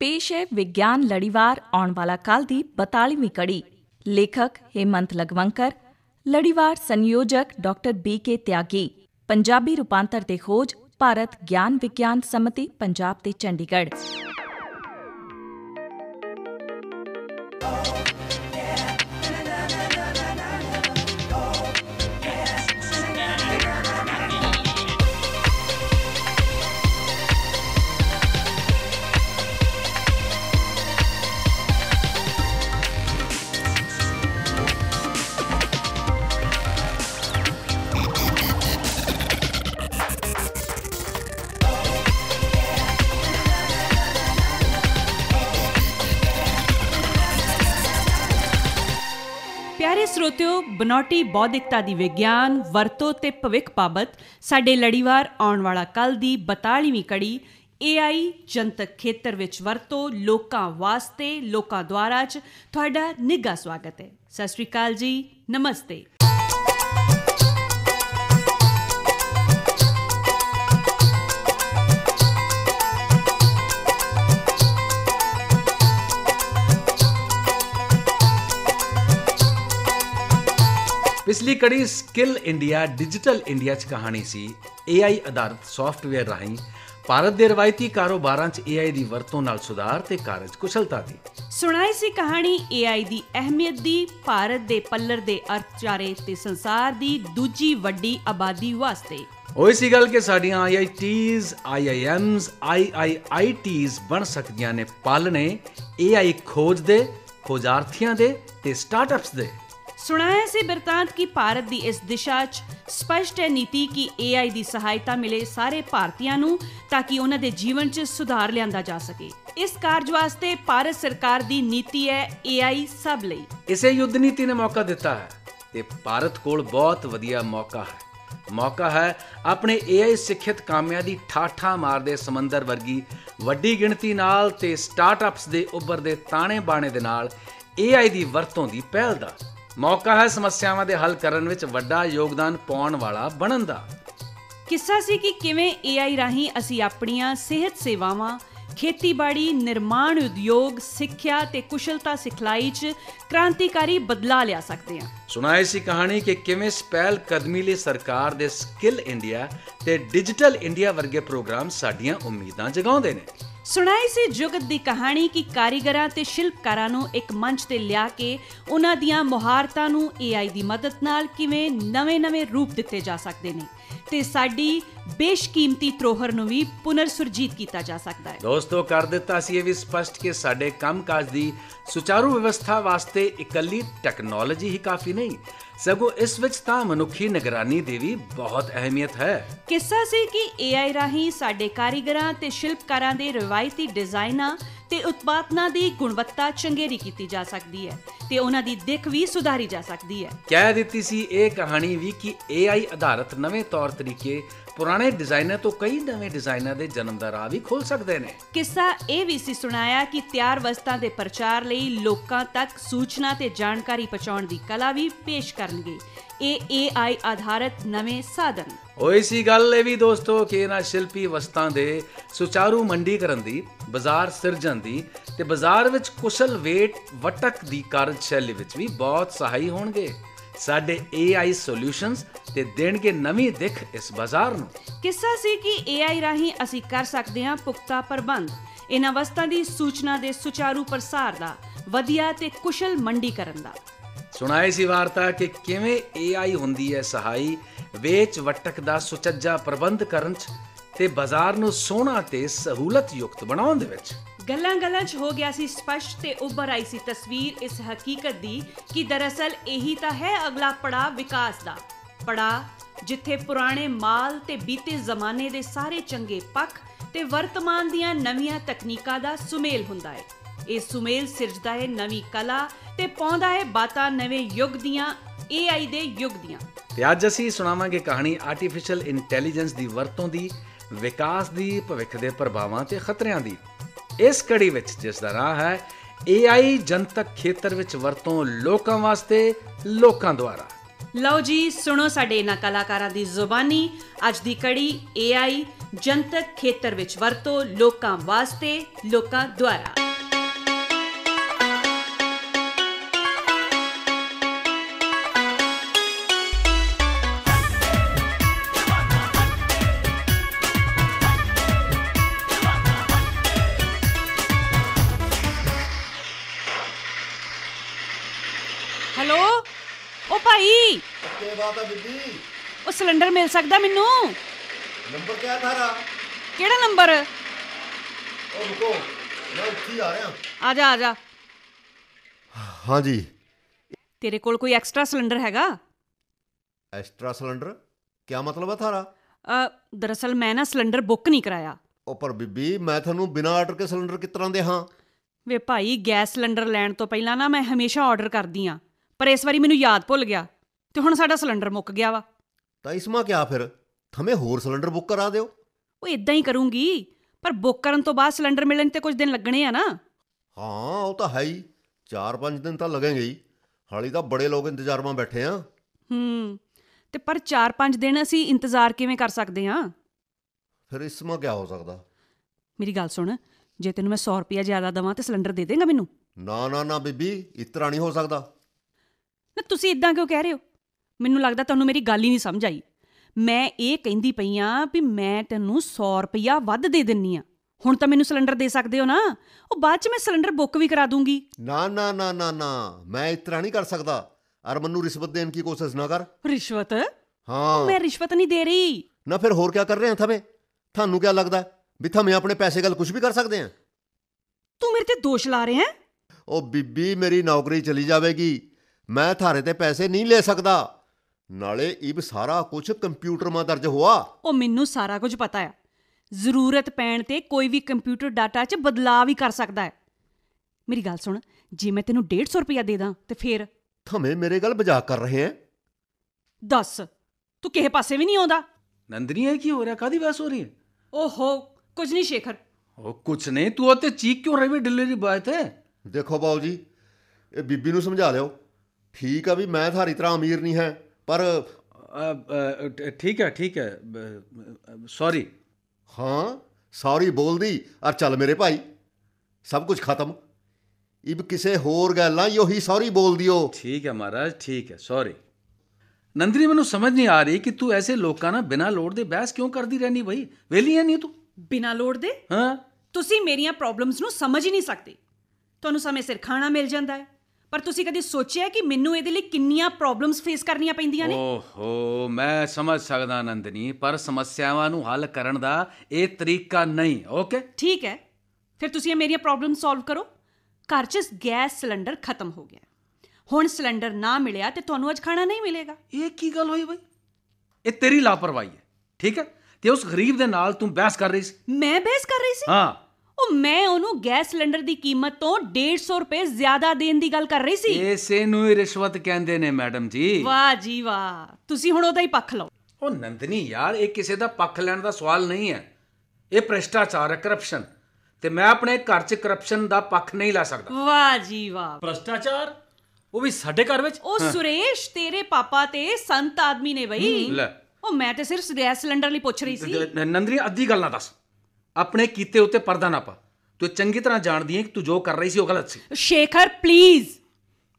पेश है विज्ञान लड़ीवार आउण वाला काल दी 42वीं कड़ी। लेखक हेमंत लगवंकर, लड़ीवार संयोजक डॉक्टर BK त्यागी। पंजाबी रूपांतर ते खोज भारत ज्ञान विज्ञान सम्मति पंजाब ते चंडीगढ़। प्यारे श्रोतिओ, बनौटी बौद्धिकता ਦੀ ਵਿਗਿਆਨ ਵਰਤੋਂ ਤੇ ਭਵਿੱਖ ਬਾਬਤ ਸਾਡੇ ਲੜੀਵਾਰ ਆਉਣ ਵਾਲਾ ਕੱਲ ਦੀ 42ਵੀਂ ਕੜੀ AI ਜਨਤਕ ਖੇਤਰ ਵਿੱਚ ਵਰਤੋਂ ਲੋਕਾਂ ਵਾਸਤੇ ਲੋਕਾਂ ਦੁਆਰਾ 'ਚ ਤੁਹਾਡਾ ਨਿੱਘਾ ਸਵਾਗਤ ਹੈ। ਸਤਿ ਸ਼੍ਰੀ ਅਕਾਲ ਜੀ, ਨਮਸਤੇ। पिछली कड़ी स्किल इंडिया डिजिटल इंडिया च कहानी सी AI आधारित सॉफ्टवेयर राਹੀਂ ਭਾਰਤ ਦੇ ਰਵਾਇਤੀ ਕਾਰੋਬਾਰਾਂ 'ਚ AI ਦੀ ਵਰਤੋਂ ਨਾਲ ਸੁਧਾਰ ਤੇ ਕਾਰਜ ਕੁਸ਼ਲਤਾ ਦੀ। ਸੁਣਾਈ ਸੀ ਕਹਾਣੀ AI ਦੀ ਅਹਿਮੀਅਤ ਦੀ ਭਾਰਤ ਦੇ ਪੱਲਰ ਦੇ ਅਰਥਚਾਰੇ ਤੇ ਸੰਸਾਰ ਦੀ ਦੂਜੀ ਵੱਡੀ ਆਬਾਦੀ ਵਾਸਤੇ। ਹੋਈ ਸੀ ਗੱਲ ਕਿ ਸਾਡੀਆਂ IITs, IIMs, IIITs ਬਣ ਸਕਦੀਆਂ ਨੇ ਪਾਲਣੇ AI ਖੋਜ ਦੇ, ਖੋਜਾਰਥੀਆਂ ਦੇ ਤੇ ਸਟਾਰਟਅਪਸ ਦੇ। सुनाया से बिरतांत की भारत की इस दिशा स्पष्ट है नीति कि AI की सहायता मिले सारे भारतीयों नूं ताकि उन्हां दे जीवन च सुधार लिआंदा जा सके। इस कार्य वास्ते भारत सरकार की नीति है AI सब लई। इसे युद्ध नीति ने मौका दिता है ते भारत कोल बहुत वधिया मौका है अपने AI सिखियत कामिਆਂ ਦੀ ਠਾਠਾਂ ਮਾਰਦੇ ਸਮੁੰਦਰ ਵਰਗੀ ਵੱਡੀ ਗਿਣਤੀ ਨਾਲ ਤੇ ਸਟਾਰਟਅਪਸ ਦੇ ਉੱਭਰਦੇ ਤਾਣੇ ਬਾਣੇ ਦੇ ਨਾਲ AI ਦੀ ਵਰਤੋਂ ਦੀ ਪਹਿਲ ਦਾ। ਮੌਕਾ ਹੈ ਸਮੱਸਿਆਵਾਂ ਦੇ ਹੱਲ ਕਰਨ ਵਿੱਚ ਵੱਡਾ ਯੋਗਦਾਨ ਪਾਉਣ ਵਾਲਾ ਬਣਨ ਦਾ। ਕਿੱਸਾ ਸੀ ਕਿ ਕਿਵੇਂ AI ਰਾਹੀਂ ਅਸੀਂ ਆਪਣੀਆਂ ਸਿਹਤ ਸੇਵਾਵਾਂ, ਖੇਤੀਬਾੜੀ, ਨਿਰਮਾਣ ਉਦਯੋਗ, ਸਿੱਖਿਆ ਤੇ ਕੁਸ਼ਲਤਾ ਸਿਖਲਾਈ 'ਚ ਕ੍ਰਾਂਤੀਕਾਰੀ ਬਦਲਾਅ ਲਿਆ ਸਕਦੇ ਹਾਂ। ਸੁਣਾਈ ਸੀ ਕਹਾਣੀ ਕਿ ਕਿਵੇਂ ਪਹਿਲ ਕਦਮੀ ਲਈ ਸਰਕਾਰ ਦੇ ਸਕਿੱਲ ਇੰਡੀਆ ਤੇ ਡਿਜੀਟਲ ਇੰਡੀਆ ਵਰਗੇ ਪ੍ਰੋਗਰਾਮ ਸਾਡੀਆਂ ਉਮੀਦਾਂ ਜਗਾਉਂਦੇ ਨੇ। ਸੁਣਾਈ ਸੀ ਜੁਗਤ ਦੀ ਕਹਾਣੀ ਕਿ ਕਾਰੀਗਰਾਂ ਤੇ ਸ਼ਿਲਪਕਾਰਾਂ ਨੂੰ ਇੱਕ ਮੰਚ ਤੇ ਲਿਆ ਕੇ ਉਹਨਾਂ ਦੀਆਂ ਮੁਹਾਰਤਾਂ ਨੂੰ AI ਦੀ ਮਦਦ ਨਾਲ ਕਿਵੇਂ ਨਵੇਂ-ਨਵੇਂ ਰੂਪ ਦਿੱਤੇ ਜਾ ਸਕਦੇ ਨੇ ਤੇ ਸਾਡੀ ਬੇਸ਼ਕੀਮਤੀ ਧਰੋਹਰ ਨੂੰ ਵੀ ਪੁਨਰ ਸੁਰਜੀਤ ਕੀਤਾ ਜਾ ਸਕਦਾ ਹੈ। ਦੋਸਤੋ, ਕਰ ਦਿੱਤਾ ਸੀ ਇਹ ਵੀ ਸਪਸ਼ਟ ਕਿ ਸਾਡੇ ਕੰਮਕਾਜ ਦੀ ਸੁਚਾਰੂ ਵਿਵਸਥਾ ਵਾਸਤੇ ਇਕੱਲੀ ਟੈਕਨੋਲੋਜੀ ਹੀ ਕਾਫੀ ਨਹੀਂ, ਸਗੋਂ ਇਸ ਵਿੱਚ ਤਾਂ ਮਨੁੱਖੀ ਨਿਗਰਾਨੀ ਦੀ ਵੀ ਬਹੁਤ ਅਹਿਮੀਅਤ ਹੈ। ਕਿੱਸਾ ਸੀ ਕਿ AI ਰਾਹੀਂ ਸਾਡੇ ਕਾਰੀਗਰਾਂ ਤੇ ਸ਼ਿਲਪਕਾਰਾਂ ਦੇ ਰਵਾਇਤੀ ਡਿਜ਼ਾਈਨਾਂ ਤੇ ਉਤਪਾਦਨਾਂ ਦੀ ਗੁਣਵੱਤਾ ਚੰਗੇਰੀ ਕੀਤੀ ਜਾ ਸਕਦੀ ਹੈ ਤੇ ਉਹਨਾਂ ਦੀ ਦਿੱਖ ਵੀ ਸੁਧਾਰੀ ਜਾ ਸਕਦੀ ਹੈ। ਕਹਿ ਦਿੱਤੀ ਸੀ ਇਹ ਕਹਾਣੀ ਵੀ ਕਿ AI ਆਧਾਰਿਤ ਨਵੇਂ ਤੌਰ ਤਰੀਕੇ ਪੁਰਾਣੇ ਡਿਜ਼ਾਈਨਰ ਤੋਂ ਕਈ ਨਵੇਂ ਡਿਜ਼ਾਈਨਰ ਦੇ ਜਨਮ ਦਾ ਰਾਹ ਵੀ ਖੋਲ ਸਕਦੇ ਨੇ। ਕਿੱਸਾ ਇਹ ਵੀ ਸੀ ਸੁਣਾਇਆ ਕਿ ਤਿਆਰ ਵਸਤਾਂ ਦੇ ਪ੍ਰਚਾਰ ਲਈ ਲੋਕਾਂ ਤੱਕ ਸੂਚਨਾ ਤੇ ਜਾਣਕਾਰੀ ਪਹੁੰਚਾਉਣ ਦੀ ਕਲਾ ਵੀ ਪੇਸ਼ ਕਰਨਗੇ ਇਹ AI ਆਧਾਰਿਤ ਨਵੇਂ ਸਾਧਨ। ਹੋਈ ਸੀ ਗੱਲ ਇਹ ਵੀ ਦੋਸਤੋ ਕਿ ਇਹਨਾਂ ਸ਼ਿਲਪੀ ਵਸਤਾਂ ਦੇ ਸੁਚਾਰੂ ਮੰਡੀਕਰਨ ਦੀ, ਬਾਜ਼ਾਰ ਸਿਰਜਣ ਦੀ ਤੇ ਬਾਜ਼ਾਰ ਵਿੱਚ ਕੁਸ਼ਲ ਵੇਟ ਵਟਕ ਦੀ ਕਾਰਜਸ਼ੈਲੀ ਵਿੱਚ ਵੀ ਬਹੁਤ ਸਹਾਈ ਹੋਣਗੇ ਸਾਡੇ AI ਸੋਲਿਊਸ਼ਨਸ ਤੇ ਦੇਣਗੇ ਨਵੀਂ ਦਿੱਖ ਇਸ ਬਾਜ਼ਾਰ ਨੂੰ। ਕਿੱਸਾ ਸੀ ਕਿ AI ਰਾਹੀਂ ਅਸੀਂ ਕਰ ਸਕਦੇ ਹਾਂ ਪੁਖਤਾ ਪ੍ਰਬੰਧ, ਇਹਨਾਂ ਵਸਤਾਂ ਦੀ ਸੂਚਨਾ ਦੇ ਸੁਚਾਰੂ ਪ੍ਰਸਾਰ ਦਾ, ਵਧੀਆ ਤੇ ਕੁਸ਼ਲ ਮੰਡੀਕਰਨ ਦਾ। ਸੁਣਾਈ ਸੀ ਵਾਰਤਾ ਕਿ ਕਿਵੇਂ AI ਹੁੰਦੀ ਹੈ ਸਹਾਈ ਵੇਚ ਵਟਕ ਦਾ ਸੁਚੱਜਾ ਪ੍ਰਬੰਧ ਕਰਨ 'ਚ ਤੇ ਬਾਜ਼ਾਰ ਨੂੰ ਸੋਹਣਾ ਤੇ ਸਹੂਲਤ ਯੁਕਤ ਬਣਾਉਣ ਦੇ ਵਿੱਚ। ਗੱਲਾਂ 'ਚ ਹੋ ਗਿਆ ਸੀ ਸਪਸ਼ਟ ਤੇ ਉੱਭਰ ਆਈ ਸੀ ਤਸਵੀਰ ਇਸ ਹਕੀਕਤ ਦੀ ਕਿ ਦਰਅਸਲ ਇਹੀ ਤਾਂ ਹੈ ਅਗਲਾ ਪੜਾਅ ਵਿਕਾਸ ਦਾ ਪੜਾਅ, ਜਿੱਥੇ ਪੁਰਾਣੇ ਮਾਲ ਤੇ ਬੀਤੇ ਜ਼ਮਾਨੇ ਦੇ ਸਾਰੇ ਚੰਗੇ ਪੱਖ ਤੇ ਵਰਤਮਾਨ ਦੀਆਂ ਨਵੀਆਂ ਤਕਨੀਕਾਂ ਦਾ ਸੁਮੇਲ ਹੁੰਦਾ ਹੈ। ਇਹ ਸੁਮੇਲ ਸਿਰਜਦਾ ਹੈ ਨਵੀਂ ਕਲਾ ਤੇ ਪਾਉਂਦਾ ਹੈ ਬਾਤਾਂ ਨਵੇਂ ਯੁੱਗ ਦੀਆਂ, AI ਦੇ ਯੁੱਗ ਦੀਆਂ। ਤੇ ਅੱਜ ਅਸੀਂ ਸੁਣਾਵਾਂਗੇ ਕਹਾਣੀ ਆਰਟੀਫੀਸ਼ੀਅਲ ਇੰਟੈਲੀਜੈਂਸ ਦੀ ਵਰਤੋਂ ਦੀ, ਵਿਕਾਸ ਦੀ, ਭਵਿੱਖ ਦੇ ਪ੍ਰਭਾਵਾਂ ਤੇ ਖਤਰਿਆਂ ਦੀ। ਇਸ ਕੜੀ ਵਿੱਚ ਜਿਸ ਦਾ ਨਾਂ ਹੈ AI ਜਨਤਕ ਖੇਤਰ ਵਿੱਚ ਵਰਤੋਂ ਲੋਕਾਂ ਵਾਸਤੇ ਲੋਕਾਂ ਦੁਆਰਾ। ਲਓ ਜੀ, ਸੁਣੋ ਸਾਡੇ ਇਹਨਾਂ ਕਲਾਕਾਰਾਂ ਦੀ ਜ਼ੁਬਾਨੀ ਅੱਜ ਦੀ ਕੜੀ AI ਜਨਤਕ ਖੇਤਰ ਵਿੱਚ ਵਰਤੋ, ਲੋਕਾਂ ਵਾਸਤੇ, ਲੋਕਾਂ ਦੁਆਰਾ। ਹੈਲੋ, ਉਹ ਭਾਈ, क्या बात है बीबी? ਉਹ ਸਿਲੰਡਰ ਮਿਲ ਸਕਦਾ ਮੈਨੂੰ? नंबर क्या है थारा? ਕਿਹੜਾ ਨੰਬਰ? ओ रुको, मैं उत्थे ही आ रहा। ਆ ਜਾ ਆ ਜਾ। हाँ जी। ਤੇਰੇ ਕੋਲ ਕੋਈ ਐਕਸਟਰਾ ਸਿਲੰਡਰ ਹੈਗਾ? एक्स्ट्रा सिलेंडर क्या मतलब है थारा? ਦਰਅਸਲ ਮੈਂ ਨਾ ਸਿਲੰਡਰ ਬੁੱਕ ਨਹੀਂ ਕਰਾਇਆ। ओ पर बीबी मैं थानू बिना आर्डर के सिलेंडर किस तरह दे हाँ? ਵੇ ਭਾਈ, ਗੈਸ ਸਿਲੰਡਰ ਲੈਣ ਤੋਂ ਪਹਿਲਾਂ ਨਾ ਮੈਂ ਹਮੇਸ਼ਾ ਆਰਡਰ ਕਰਦੀ ਆ, ਪਰ ਇਸ ਵਾਰੀ ਮੈਨੂੰ ਯਾਦ ਭੁੱਲ ਗਿਆ ਤੇ ਹੁਣ ਸਾਡਾ ਸਿਲੰਡਰ ਮੁੱਕ ਗਿਆ ਵਾ। तो इसमें क्या फिर हमें होर सिलेंडर बुक करा दो। ਉਹ ਇਦਾਂ ਹੀ ਕਰੂੰਗੀ, ਪਰ ਬੁੱਕ ਕਰਨ ਤੋਂ ਬਾਅਦ ਸਿਲੰਡਰ ਮਿਲਣ ਤੇ ਕੁਝ ਦਿਨ ਲੱਗਣੇ ਆ ਨਾ। हाँ वो तो है ही, 4-5 दिन तो लगेंगे ही। हाली तो बड़े लोग इंतजार में बैठे हैं। ਤੇ ਪਰ 4-5 ਦਿਨ ਅਸੀਂ ਇੰਤਜ਼ਾਰ ਕਿਵੇਂ ਕਰ ਸਕਦੇ ਹਾਂ? फिर इसमें क्या हो सकता? ਮੇਰੀ ਗੱਲ ਸੁਣ, ਜੇ ਤੈਨੂੰ ਮੈਂ 100 ਰੁਪਇਆ ਜ਼ਿਆਦਾ ਦੇਵਾਂ ਤੇ ਸਿਲੰਡਰ ਦੇ ਦੇਂਗਾ ਮੈਨੂੰ? ना ना ना बीबी, इस तरह नहीं हो सकता। ਨਾ ਤੁਸੀਂ ਇਦਾਂ ਕਿਉਂ ਕਹਿ ਰਹੇ ਹੋ? ਮੈਨੂੰ ਲੱਗਦਾ ਤੁਹਾਨੂੰ ਮੇਰੀ ਗੱਲ ਹੀ ਨਹੀਂ ਸਮਝ ਆਈ। ਮੈਂ ਇਹ ਕਹਿੰਦੀ ਪਈ ਆ ਵੀ ਮੈਂ ਤੈਨੂੰ 100 ਰੁਪਇਆ ਵੱਧ ਦੇ ਦਿੰਨੀ ਆ। ਹੁਣ ਤਾਂ ਮੈਨੂੰ ਸਿਲੰਡਰ ਦੇ ਸਕਦੇ ਹੋ ਨਾ? ਉਹ ਬਾਅਦ 'ਚ ਮੈਂ ਸਿਲੰਡਰ ਬੁੱਕ ਵੀ ਕਰਾ ਦੂੰਗੀ। ना ना ना ना ना, मैं इस तरह नहीं कर सकता। और मन्नू रिश्वत देने की कोशिश ना कर। ਰਿਸ਼ਵਤ? हाँ ਮੈਂ ਰਿਸ਼ਵਤ ਨਹੀਂ ਦੇ ਰਹੀ। ना फिर होर क्या कर रहे हैं थमे? थानू क्या लगता है भी थमे अपने पैसे गल कुछ भी कर सकते हैं? ਤੂੰ ਮੇਰੇ ਤੇ ਦੋਸ਼ ਲਾ ਰਿਹਾ ਹੈ? ओ बीबी मेरी नौकरी चली जाएगी, मैं थारे ते पैसे नहीं ले सकता। नाले इब सारा कुछ कंप्यूटर में दर्ज हुआ। ਉਹ ਮੈਨੂੰ ਸਾਰਾ ਕੁਝ पता ਹੈ। ਜ਼ਰੂਰਤ ਪੈਣ ਤੇ ਕੋਈ ਵੀ ਕੰਪਿਊਟਰ ਡਾਟਾ 'ਚ ਬਦਲਾਅ ਵੀ ਕਰ ਸਕਦਾ ਹੈ। ਮੇਰੀ ਗੱਲ ਸੁਣ, ਜੇ ਮੈਂ ਤੈਨੂੰ 150 ਰੁਪਇਆ ਦੇ ਦਾਂ ਤੇ ਫਿਰ? थमे मेरे गल मजाक कर रहे हैं? ਦੱਸ, ਤੂੰ ਕਿਸੇ ਪਾਸੇ ਵੀ ਨਹੀਂ ਆਉਂਦਾ। नंदनी है की हो रहा? कादी बहस हो रही है? ਓਹੋ, ਕੁਝ ਨਹੀਂ ਸ਼ੇਖਰ। ओ कुछ नहीं, तू होते चीख क्यों रही? डिलीवरी बॉय थे। देखो बाबू जी, ये बीबी नू समझा लियो। ठीक है भी मैं थारी तरह अमीर नहीं है, पर ठीक है, सॉरी। हाँ सॉरी बोल दी और चल मेरे भाई, सब कुछ खत्म। इब किसे होर गल यो ही सॉरी बोल दियो। ठीक है महाराज, ठीक है, सॉरी। नंदनी, मैनू समझ नहीं आ रही कि तू ऐसे लोगों ना बिना लोड़ दे बहस क्यों करती रहनी भाई? वेली है नहीं तू? ਬਿਨਾਂ ਲੋੜ ਦੇ? हाँ, ਤੁਸੀਂ ਮੇਰੀਆਂ ਪ੍ਰੋਬਲਮਸ ਨੂੰ ਸਮਝ ਹੀ ਨਹੀਂ ਸਕਦੇ। ਤੁਹਾਨੂੰ ਸਮੇਂ ਸਿਰ ਖਾਣਾ ਮਿਲ ਜਾਂਦਾ ਹੈ, ਪਰ ਤੁਸੀਂ ਕਦੀ ਸੋਚਿਆ ਕਿ ਮੈਨੂੰ ਇਹਦੇ ਲਈ ਕਿੰਨੀਆਂ ਪ੍ਰੋਬਲਮਸ ਫੇਸ ਕਰਨੀਆਂ ਪੈਂਦੀਆਂ ਨੇ? ओहो, मैं समझ सकदा नंदनी, पर समस्यावां नू हल करन दा ਇਹ ਤਰੀਕਾ ਨਹੀਂ। ओके, ਠੀਕ ਹੈ, ਫਿਰ ਤੁਸੀਂ ਇਹ ਮੇਰੀਆਂ ਪ੍ਰੋਬਲਮ ਸੋਲਵ ਕਰੋ। ਘਰ 'ਚ ਗੈਸ ਸਿਲੰਡਰ ਖਤਮ ਹੋ ਗਿਆ, ਹੁਣ ਸਿਲੰਡਰ ਨਾ ਮਿਲਿਆ ਤੇ ਤੁਹਾਨੂੰ ਅੱਜ ਖਾਣਾ ਨਹੀਂ ਮਿਲੇਗਾ। ਇਹ ਕੀ ਗੱਲ ਹੋਈ ਬਈ? ਇਹ ਤੇਰੀ ਲਾਪਰਵਾਹੀ ਹੈ, ਠੀਕ ਹੈ? ਤੇ ਉਸ ਗਰੀਬ ਦੇ ਨਾਲ ਤੂੰ ਬਹਿਸ ਕਰ ਰਹੀ ਸੀ। ਮੈਂ ਬਹਿਸ ਕਰ ਰਹੀ ਸੀ? ਹਾਂ। ਉਹ ਮੈਂ ਉਹਨੂੰ ਗੈਸ ਸਿਲੰਡਰ ਦੀ ਕੀਮਤ ਤੋਂ 150 ਰੁਪਏ ਜ਼ਿਆਦਾ ਦੇਣ ਦੀ ਗੱਲ ਕਰ ਰਹੀ ਸੀ। ਇਸੇ ਨੂੰ ਹੀ ਰਿਸ਼ਵਤ ਕਹਿੰਦੇ ਨੇ ਮੈਡਮ ਜੀ। ਵਾਹ ਜੀ ਵਾਹ, ਤੁਸੀਂ ਹੁਣ ਉਹਦਾ ਹੀ ਪੱਖ ਲਓ। ਉਹ ਨੰਦਨੀ ਯਾਰ, ਇਹ ਕਿਸੇ ਦਾ ਪੱਖ ਲੈਣ ਦਾ ਸਵਾਲ ਨਹੀਂ ਹੈ। ਇਹ ਭ੍ਰਿਸ਼ਟਾਚਾਰ ਹੈ, ਕਰਪਸ਼ਨ, ਤੇ ਮੈਂ ਆਪਣੇ ਘਰ 'ਚ ਕਰਪਸ਼ਨ ਦਾ ਪੱਖ ਨਹੀਂ ਲੈ ਸਕਦਾ। ਵਾਹ ਜੀ ਵਾਹ। ਭ੍ਰਿਸ਼ਟਾਚਾਰ? ਉਹ ਵੀ ਸਾਡੇ ਘਰ ਵਿੱਚ? ਉਹ ਸੁਰੇਸ਼, ਤੇਰੇ ਪਾਪਾ ਤੇ ਸੰਤ ਆਦਮੀ ਨੇ ਬਈ। ਲੈ, ਉਹ ਮੈਂ ਤੇ ਸਿਰਫ ਗੈਸ ਸਿਲੰਡਰ ਲਈ ਪੁੱਛ ਰਹੀ ਸੀ। ਨੰਦਨੀ, ਅੱਧੀ ਗੱਲ ਨਾ ਦੱਸ, ਆਪਣੇ ਕੀਤੇ ਉੱਤੇ ਪਰਦਾ ਨਾ ਪਾ। ਤੂੰ ਚੰਗੀ ਤਰ੍ਹਾਂ ਜਾਣਦੀ ਹੈ ਕਿ ਤੂੰ ਜੋ ਕਰ ਰਹੀ ਸੀ ਉਹ ਗਲਤ ਸੀ। ਸ਼ੇਖਰ ਪਲੀਜ਼।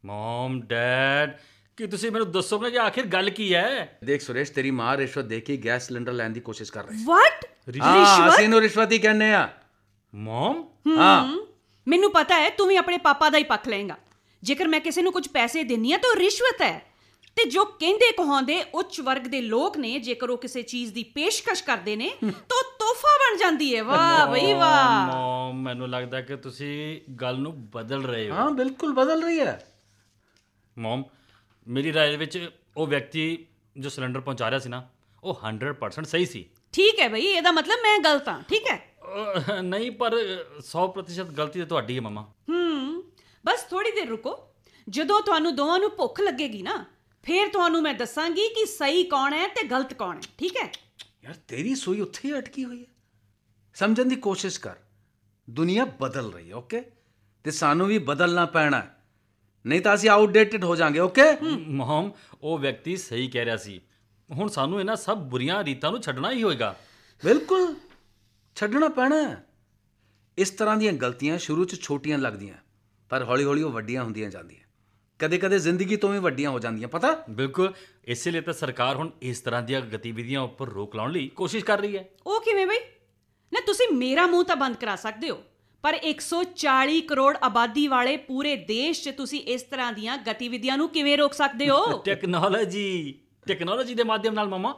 ਮਮ, ਡੈਡ, ਕੀ ਤੁਸੀਂ ਮੈਨੂੰ ਦੱਸੋਗੇ ਕਿ ਆਖਿਰ ਗੱਲ ਕੀ ਹੈ? ਦੇਖ ਸੁਰੇਸ਼, ਤੇਰੀ ਮਾਂ ਰਿਸ਼ਵਤ ਦੇ ਕੇ ਗੈਸ ਸਿਲੰਡਰ ਲੈਣ ਦੀ ਕੋਸ਼ਿਸ਼ ਕਰ ਰਹੀ ਹੈ। ਵਾਟ? ਹਾਂ, ਅਸੀਂ ਇਹਨੂੰ ਰਿਸ਼ਵਤ ਹੀ ਕਹਿੰਦੇ ਆ। ਮਮ? ਹਾਂ, ਮੈਨੂੰ ਪਤਾ ਹੈ ਤੂੰ ਵੀ ਆਪਣੇ ਪਾਪਾ ਦਾ ਹੀ ਪੱਖ ਲਏਗਾ। ਜੇਕਰ ਮੈਂ ਕਿਸੇ ਨੂੰ ਕੁਝ ਪੈਸੇ ਦਿੰਨੀ ਆ ਤਾਂ ਉਹ ਰਿਸ਼ਵਤ ਹੈ। ਤੇ ਜੋ ਕਹਿੰਦੇ ਕਹਾਉਂਦੇ ਉੱਚ ਵਰਗ ਦੇ ਲੋਕ ਨੇ, ਜੇਕਰ ਉਹ ਕਿਸੇ ਚੀਜ਼ ਦੀ ਪੇਸ਼ਕਸ਼ ਕਰਦੇ ਨੇ ਤਾਂ ਉਹ ਤੋਹਫਾ ਬਣ ਜਾਂਦੀ ਹੈ। ਵਾਹ ਬਈ ਵਾਹ। ਮਮ, ਮੈਨੂੰ ਲੱਗਦਾ ਕਿ ਤੁਸੀਂ ਗੱਲ ਨੂੰ ਬਦਲ ਰਹੇ ਹੋ। ਹਾਂ, ਬਿਲਕੁਲ ਬਦਲ ਰਹੀ ਹੈ। ਮਮ, ਮੇਰੀ ਰਾਏ ਵਿੱਚ ਉਹ ਵਿਅਕਤੀ ਜੋ ਸਿਲੰਡਰ ਪਹੁੰਚਾ ਰਿਹਾ ਸੀ ਨਾ, ਉਹ 100% ਸਹੀ ਸੀ। ਠੀਕ ਹੈ ਬਈ, ਇਹਦਾ ਮਤਲਬ ਮੈਂ ਗਲਤ ਹਾਂ, ਠੀਕ ਹੈ? ਨਹੀਂ, ਪਰ 100% ਗਲਤੀ ਤਾਂ ਤੁਹਾਡੀ ਹੈ ਮਮਾ। ਬਸ ਥੋੜੀ ਦੇਰ ਰੁਕੋ, ਜਦੋਂ ਤੁਹਾਨੂੰ ਦੋਵਾਂ ਨੂੰ ਭੁੱਖ ਲੱਗੇਗੀ ਨਾ, ਫਿਰ ਤੁਹਾਨੂੰ ਮੈਂ ਦੱਸਾਂਗੀ ਕਿ ਸਹੀ ਕੌਣ ਹੈ ਤੇ ਗਲਤ ਕੌਣ ਹੈ, ਠੀਕ ਹੈ? ਯਾਰ, ਤੇਰੀ ਸੂਈ ਉੱਥੇ ਹੀ ਅਟਕੀ ਹੋਈ ਹੈ। ਸਮਝਣ ਦੀ ਕੋਸ਼ਿਸ਼ ਕਰ, ਦੁਨੀਆ ਬਦਲ ਰਹੀ ਹੈ। ਓਕੇ, ਤੇ ਸਾਨੂੰ ਵੀ ਬਦਲਣਾ ਪੈਣਾ, ਨਹੀਂ ਤਾਂ ਅਸੀਂ ਆਊਟਡੇਟਡ ਹੋ ਜਾਾਂਗੇ। ਓਕੇ ਮਮ, ਉਹ ਵਿਅਕਤੀ ਸਹੀ ਕਹਿ ਰਿਹਾ ਸੀ। ਹੁਣ ਸਾਨੂੰ ਇਹਨਾਂ ਸਭ ਬੁਰੀਆਂ ਰੀਤਾਂ ਨੂੰ ਛੱਡਣਾ ਹੀ ਹੋਏਗਾ। ਬਿਲਕੁਲ ਛੱਡਣਾ ਪੈਣਾ ਹੈ। ਇਸ ਤਰ੍ਹਾਂ ਦੀਆਂ ਗਲਤੀਆਂ ਸ਼ੁਰੂ 'ਚ ਛੋਟੀਆਂ ਲੱਗਦੀਆਂ, ਪਰ ਹੌਲੀ-ਹੌਲੀ ਉਹ ਵੱਡੀਆਂ ਹੁੰਦੀਆਂ ਜਾਂਦੀਆਂ, ਕਦੇ-ਕਦੇ ਜ਼ਿੰਦਗੀ ਤੋਂ ਵੀ ਵੱਡੀਆਂ ਹੋ ਜਾਂਦੀਆਂ, ਪਤਾ। ਬਿਲਕੁਲ, ਇਸੇ ਲਈ ਤਾਂ ਸਰਕਾਰ ਹੁਣ ਇਸ ਤਰ੍ਹਾਂ ਦੀਆਂ ਗਤੀਵਿਧੀਆਂ ਉੱਪਰ ਰੋਕ ਲਾਉਣ ਲਈ ਕੋਸ਼ਿਸ਼ ਕਰ ਰਹੀ ਹੈ। ਉਹ ਕਿਵੇਂ ਬਈ? ਨਾ ਤੁਸੀਂ ਮੇਰਾ ਮੂੰਹ ਤਾਂ ਬੰਦ ਕਰਾ ਸਕਦੇ ਹੋ, ਪਰ 140 ਕਰੋੜ ਆਬਾਦੀ ਵਾਲੇ ਪੂਰੇ ਦੇਸ਼ 'ਚ ਤੁਸੀਂ ਇਸ ਤਰ੍ਹਾਂ ਦੀਆਂ ਗਤੀਵਿਧੀਆਂ ਨੂੰ ਕਿਵੇਂ ਰੋਕ ਸਕਦੇ ਹੋ? ਟੈਕਨੋਲੋਜੀ ਦੇ ਮਾਧਿਅਮ ਨਾਲ ਮਾਮਾ,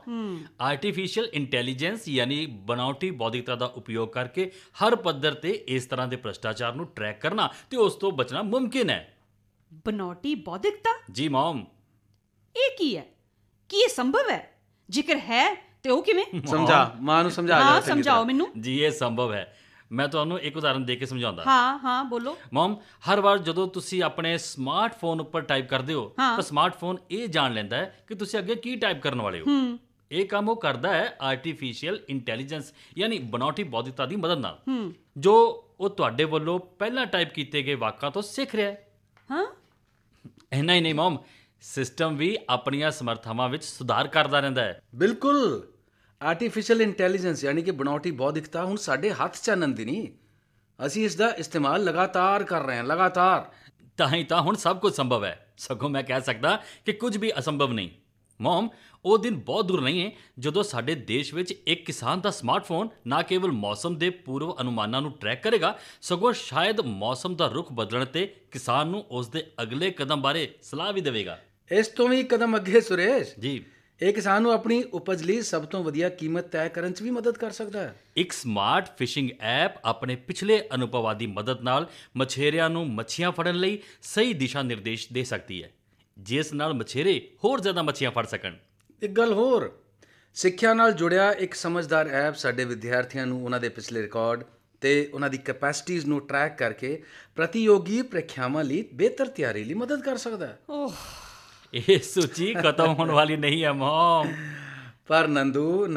ਆਰਟੀਫੀਸ਼ੀਅਲ ਇੰਟੈਲੀਜੈਂਸ ਯਾਨੀ ਬਣਾਉਟੀ ਬੌਧਿਕਤਾ ਦਾ ਉਪਯੋਗ ਕਰਕੇ ਹਰ ਪੱਧਰ ਤੇ ਇਸ ਤਰ੍ਹਾਂ ਦੇ ਭ੍ਰਿਸ਼ਟਾਚਾਰ ਨੂੰ ਟਰੈਕ ਕਰਨਾ ਤੇ ਉਸ ਤੋਂ ਬਚਣਾ ਮੁਮਕਿਨ ਹੈ। ਬਨੌਟੀ ਬੌਧਿਕਤਾ? ਜੀ ਮੌਮ। ਇਹ ਕੀ ਹੈ? ਕੀ ਇਹ ਸੰਭਵ ਹੈ? ਜ਼ਿਕਰ ਹੈ ਤੇ ਉਹ ਕਿਵੇਂ? ਸਮਝਾ, ਮਾਂ ਨੂੰ ਸਮਝਾ। ਹਾਂ, ਸਮਝਾਓ ਮੈਨੂੰ। ਜੀ ਇਹ ਸੰਭਵ ਹੈ। ਮੈਂ ਤੁਹਾਨੂੰ ਇੱਕ ਉਦਾਹਰਨ ਦੇ ਕੇ ਸਮਝਾਉਂਦਾ। ਹਾਂ ਬੋਲੋ। ਮੌਮ, ਹਰ ਵਾਰ ਜਦੋਂ ਤੁਸੀਂ ਆਪਣੇ ਸਮਾਰਟਫੋਨ ਉੱਪਰ ਟਾਈਪ ਕਰਦੇ ਹੋ ਤਾਂ ਸਮਾਰਟਫੋਨ ਇਹ ਜਾਣ ਲੈਂਦਾ ਹੈ ਕਿ ਤੁਸੀਂ ਅੱਗੇ ਕੀ ਟਾਈਪ ਕਰਨ ਵਾਲੇ ਹੋ। ਇਹ ਕੰਮ ਉਹ ਕਰਦਾ ਹੈ ਆਰਟੀਫੀਸ਼ੀਅਲ ਇੰਟੈਲੀਜੈਂਸ ਯਾਨੀ ਬਣਾਉਟੀ ਬੌਧਿਕਤਾ ਦੀ ਮਦਦ ਨਾਲ, ਜੋ ਉਹ ਤੁਹਾਡੇ ਵੱਲੋਂ ਪਹਿਲਾਂ ਟਾਈਪ ਕੀਤੇ ਗਏ ਵਾਕਾਂ ਤੋਂ ਸਿੱਖ ਰਿਹਾ ਹੈ। ਹਾਂ, ਇੰਨਾ ਹੀ ਨਹੀਂ ਮੌਮ, ਸਿਸਟਮ ਵੀ ਆਪਣੀਆਂ ਸਮਰੱਥਾਵਾਂ ਵਿੱਚ ਸੁਧਾਰ ਕਰਦਾ ਰਹਿੰਦਾ ਹੈ। ਬਿਲਕੁਲ, ਆਰਟੀਫਿਸ਼ੀਅਲ ਇੰਟੈਲੀਜੈਂਸ ਯਾਨੀ ਕਿ ਬਣਾਉਟੀ ਬੌਧਿਕਤਾ ਹੁਣ ਸਾਡੇ ਹੱਥ 'ਚ ਆਨੰਦੀ ਨਹੀਂ, ਅਸੀਂ ਇਸ ਦਾ ਇਸਤੇਮਾਲ ਲਗਾਤਾਰ ਕਰ ਰਹੇ ਹਾਂ, ਲਗਾਤਾਰ। ਤਾਂ ਹੀ ਤਾਂ ਹੁਣ ਸਭ ਕੁਝ ਸੰਭਵ ਹੈ। ਸਗੋਂ ਮੈਂ ਕਹਿ ਸਕਦਾ ਕਿ ਕੁਝ ਵੀ ਅਸੰਭਵ ਨਹੀਂ। ਮੌਮ, ਉਹ ਦਿਨ ਬਹੁਤ ਦੂਰ ਨਹੀਂ ਹੈ ਜਦੋਂ ਸਾਡੇ ਦੇਸ਼ ਵਿੱਚ ਇੱਕ ਕਿਸਾਨ ਦਾ ਸਮਾਰਟਫੋਨ ਨਾ ਕੇਵਲ ਮੌਸਮ ਦੇ ਪੂਰਵ ਅਨੁਮਾਨਾਂ ਨੂੰ ਟਰੈਕ ਕਰੇਗਾ, ਸਗੋਂ ਸ਼ਾਇਦ ਮੌਸਮ ਦਾ ਰੁਖ ਬਦਲਣ ਤੇ ਕਿਸਾਨ ਨੂੰ ਉਸ ਦੇ ਅਗਲੇ ਕਦਮ ਬਾਰੇ ਸਲਾਹ ਵੀ ਦੇਵੇਗਾ। ਇਸ ਤੋਂ ਵੀ ਕਦਮ ਅੱਗੇ ਸੁਰੇਸ਼ ਜੀ, ਇਹ ਕਿਸਾਨ ਨੂੰ ਆਪਣੀ ਉਪਜ ਲਈ ਸਭ ਤੋਂ ਵਧੀਆ ਕੀਮਤ ਤੈਅ ਕਰਨ 'ਚ ਵੀ ਮਦਦ ਕਰ ਸਕਦਾ ਹੈ। ਇੱਕ ਸਮਾਰਟ ਫਿਸ਼ਿੰਗ ਐਪ ਆਪਣੇ ਪਿਛਲੇ ਅਨੁਭਵਾਂ ਦੀ ਮਦਦ ਨਾਲ ਮਛੇਰਿਆਂ ਨੂੰ ਮੱਛੀਆਂ ਫੜਨ ਲਈ ਸਹੀ ਦਿਸ਼ਾ ਨਿਰਦੇਸ਼ ਦੇ ਸਕਦੀ ਹੈ, ਜਿਸ ਨਾਲ ਮਛੇਰੇ ਹੋਰ ਜ਼ਿਆਦਾ ਮੱਛੀਆਂ ਫੜ ਸਕਣ। ਇੱਕ ਗੱਲ ਹੋਰ, ਸਿੱਖਿਆ ਨਾਲ ਜੁੜਿਆ ਇੱਕ ਸਮਝਦਾਰ ਐਪ ਸਾਡੇ ਵਿਦਿਆਰਥੀਆਂ ਨੂੰ ਉਹਨਾਂ ਦੇ ਪਿਛਲੇ ਰਿਕਾਰਡ ਤੇ ਉਹਨਾਂ ਦੀ ਕੈਪੈਸਿਟੀਜ਼ ਨੂੰ ਟਰੈਕ ਕਰਕੇ ਪ੍ਰਤੀਯੋਗੀ ਪ੍ਰੀਖਿਆਵਾਂ ਲਈ ਬਿਹਤਰ ਤਿਆਰੀ ਲਈ ਮਦਦ ਕਰ ਸਕਦਾ ਹੈ। ਓਹ, ਇਹ ਸੂਚੀ ਖਤਮ ਹੋਣ ਵਾਲੀ ਨਹੀਂ ਹੈ ਮੌਮ। ਪਰ ਨੰਦੂ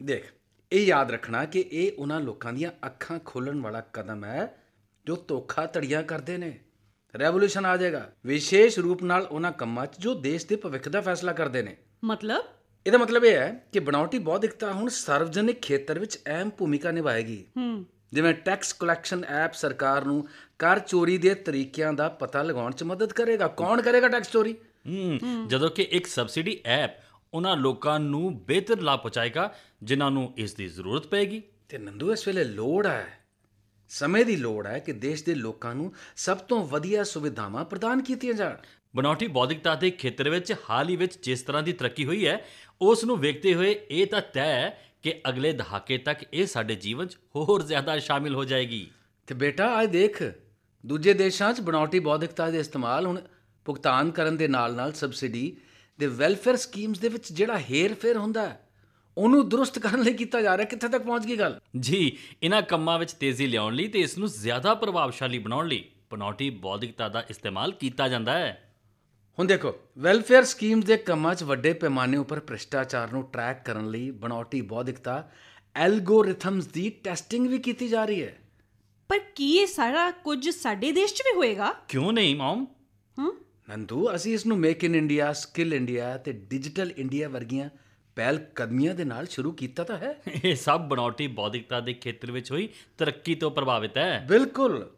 ਦੇਖ, ਇਹ ਯਾਦ ਰੱਖਣਾ ਕਿ ਇਹ ਉਹਨਾਂ ਲੋਕਾਂ ਦੀਆਂ ਅੱਖਾਂ ਖੋਲ੍ਹਣ ਵਾਲਾ ਕਦਮ ਹੈ ਜੋ ਧੋਖਾ ਧੜੀਆਂ ਕਰਦੇ ਨੇ। ਰੈਵੋਲੂਸ਼ਨ ਆ ਜਾਏਗਾ, ਵਿਸ਼ੇਸ਼ ਰੂਪ ਨਾਲ ਉਹਨਾਂ ਕੰਮਾਂ 'ਚ ਜੋ ਦੇਸ਼ ਦੇ ਭਵਿੱਖ ਦਾ ਫੈਸਲਾ ਕਰਦੇ ਨੇ। ਮਤਲਬ? ਇਹਦਾ ਮਤਲਬ ਇਹ ਹੈ ਕਿ ਬਣਾਉਟੀ ਬੌਧਿਕਤਾ ਹੁਣ ਸਾਰਵਜਨਿਕ ਖੇਤਰ ਵਿੱਚ ਅਹਿਮ ਭੂਮਿਕਾ ਨਿਭਾਏਗੀ। ਜਿਵੇਂ ਟੈਕਸ ਕਲੈਕਸ਼ਨ ਐਪ ਸਰਕਾਰ ਨੂੰ ਕਰ ਚੋਰੀ ਦੇ ਤਰੀਕਿਆਂ ਦਾ ਪਤਾ ਲਗਾਉਣ 'ਚ ਮਦਦ ਕਰੇਗਾ। ਕੌਣ ਕਰੇਗਾ ਟੈਕਸ ਚੋਰੀ? ਜਦੋਂ ਕਿ ਇੱਕ ਸਬਸਿਡੀ ਐਪ ਉਹਨਾਂ ਲੋਕਾਂ ਨੂੰ ਬਿਹਤਰ ਲਾਭ ਪਹੁੰਚਾਏਗਾ ਜਿਨ੍ਹਾਂ ਨੂੰ ਇਸ ਦੀ ਜ਼ਰੂਰਤ ਪਏਗੀ। ਤੇ ਨੰਦੂ, ਇਸ ਵੇਲੇ ਲੋੜ ਹੈ, ਸਮੇਂ ਦੀ ਲੋੜ ਹੈ ਕਿ ਦੇਸ਼ ਦੇ ਲੋਕਾਂ ਨੂੰ ਸਭ ਤੋਂ ਵਧੀਆ ਸੁਵਿਧਾਵਾਂ ਪ੍ਰਦਾਨ ਕੀਤੀਆਂ ਜਾਣ। ਬਣਾਉਟੀ ਬੌਧਿਕਤਾ ਦੇ ਖੇਤਰ ਵਿੱਚ ਹਾਲ ਹੀ ਵਿੱਚ ਜਿਸ ਤਰ੍ਹਾਂ ਦੀ ਤਰੱਕੀ ਹੋਈ ਹੈ, ਉਸ ਨੂੰ ਵੇਖਦੇ ਹੋਏ ਇਹ ਤਾਂ ਤੈਅ ਹੈ ਕਿ ਅਗਲੇ ਦਹਾਕੇ ਤੱਕ ਇਹ ਸਾਡੇ ਜੀਵਨ 'ਚ ਹੋਰ ਜ਼ਿਆਦਾ ਸ਼ਾਮਿਲ ਹੋ ਜਾਏਗੀ। ਤੇ ਬੇਟਾ, ਅੱਜ ਦੇਖ, ਦੂਜੇ ਦੇਸ਼ਾਂ 'ਚ ਬਣਾਉਟੀ ਬੌਧਿਕਤਾ ਦੇ ਇਸਤੇਮਾਲ ਹੁਣ ਭੁਗਤਾਨ ਕਰਨ ਦੇ ਨਾਲ-ਨਾਲ ਸਬਸਿਡੀ ਦੇ ਵੈਲਫੇਅਰ ਸਕੀਮਸ ਦੇ ਵਿੱਚ ਜਿਹੜਾ ਹੇਰ-ਫੇਰ ਹੁੰਦਾ ਹੈ, ਉਹਨੂੰ ਦਰੁਸਤ ਕਰਨ ਲਈ ਕੀਤਾ ਜਾ ਰਿਹਾ। ਕਿੱਥੇ ਤੱਕ ਪਹੁੰਚ ਗਈ ਗੱਲ? ਜੀ, ਇਹਨਾਂ ਕੰਮਾਂ ਵਿੱਚ ਤੇਜ਼ੀ ਲਿਆਉਣ ਲਈ ਤੇ ਇਸ ਨੂੰ ਜ਼ਿਆਦਾ ਪ੍ਰਭਾਵਸ਼ਾਲੀ ਬਣਾਉਣ ਲਈ ਬਣਾਉਟੀ ਬੌਧਿਕਤਾ ਦਾ ਇਸਤੇਮਾਲ ਕੀਤਾ ਜਾਂਦਾ ਹੈ। ਹੁਣ ਦੇਖੋ, ਵੈਲਫੇਅਰ ਸਕੀਮਸ ਦੇ ਕੰਮਾਂ 'ਚ ਵੱਡੇ ਪੈਮਾਨੇ ਉੱਪਰ ਭ੍ਰਿਸ਼ਟਾਚਾਰ ਨੂੰ ਟਰੈਕ ਕਰਨ ਲਈ ਬਣਾਉਟੀ ਬੌਧਿਕਤਾ ਐਲਗੋਰਿਥਮਸ ਦੀ ਟੈਸਟਿੰਗ ਵੀ ਕੀਤੀ ਜਾ ਰਹੀ ਹੈ। ਪਰ ਕੀ ਇਹ ਸਾਰਾ ਕੁਝ ਸਾਡੇ ਦੇਸ਼ 'ਚ ਵੀ ਹੋਏਗਾ? ਕਿਉਂ ਨਹੀਂ ਮੌਮ? ਨੰਦੂ, ਅਸੀਂ ਇਸ ਨੂੰ make in India, skill India ਤੇ ਡਿਜੀਟਲ ਇੰਡੀਆ ਵਰਗੀਆਂ ਪਹਿਲ ਕਦਮੀਆਂ ਦੇ ਨਾਲ ਸ਼ੁਰੂ ਕੀਤਾ ਤਾਂ ਹੈ। ਇਹ ਸਭ ਬਣਾਉਟੀ ਬੌਧਿਕਤਾ ਦੇ ਖੇਤਰ ਵਿੱਚ ਹੋਈ ਤਰੱਕੀ ਤੋਂ ਪ੍ਰਭਾਵਿਤ ਹੈ। ਬਿਲਕੁਲ।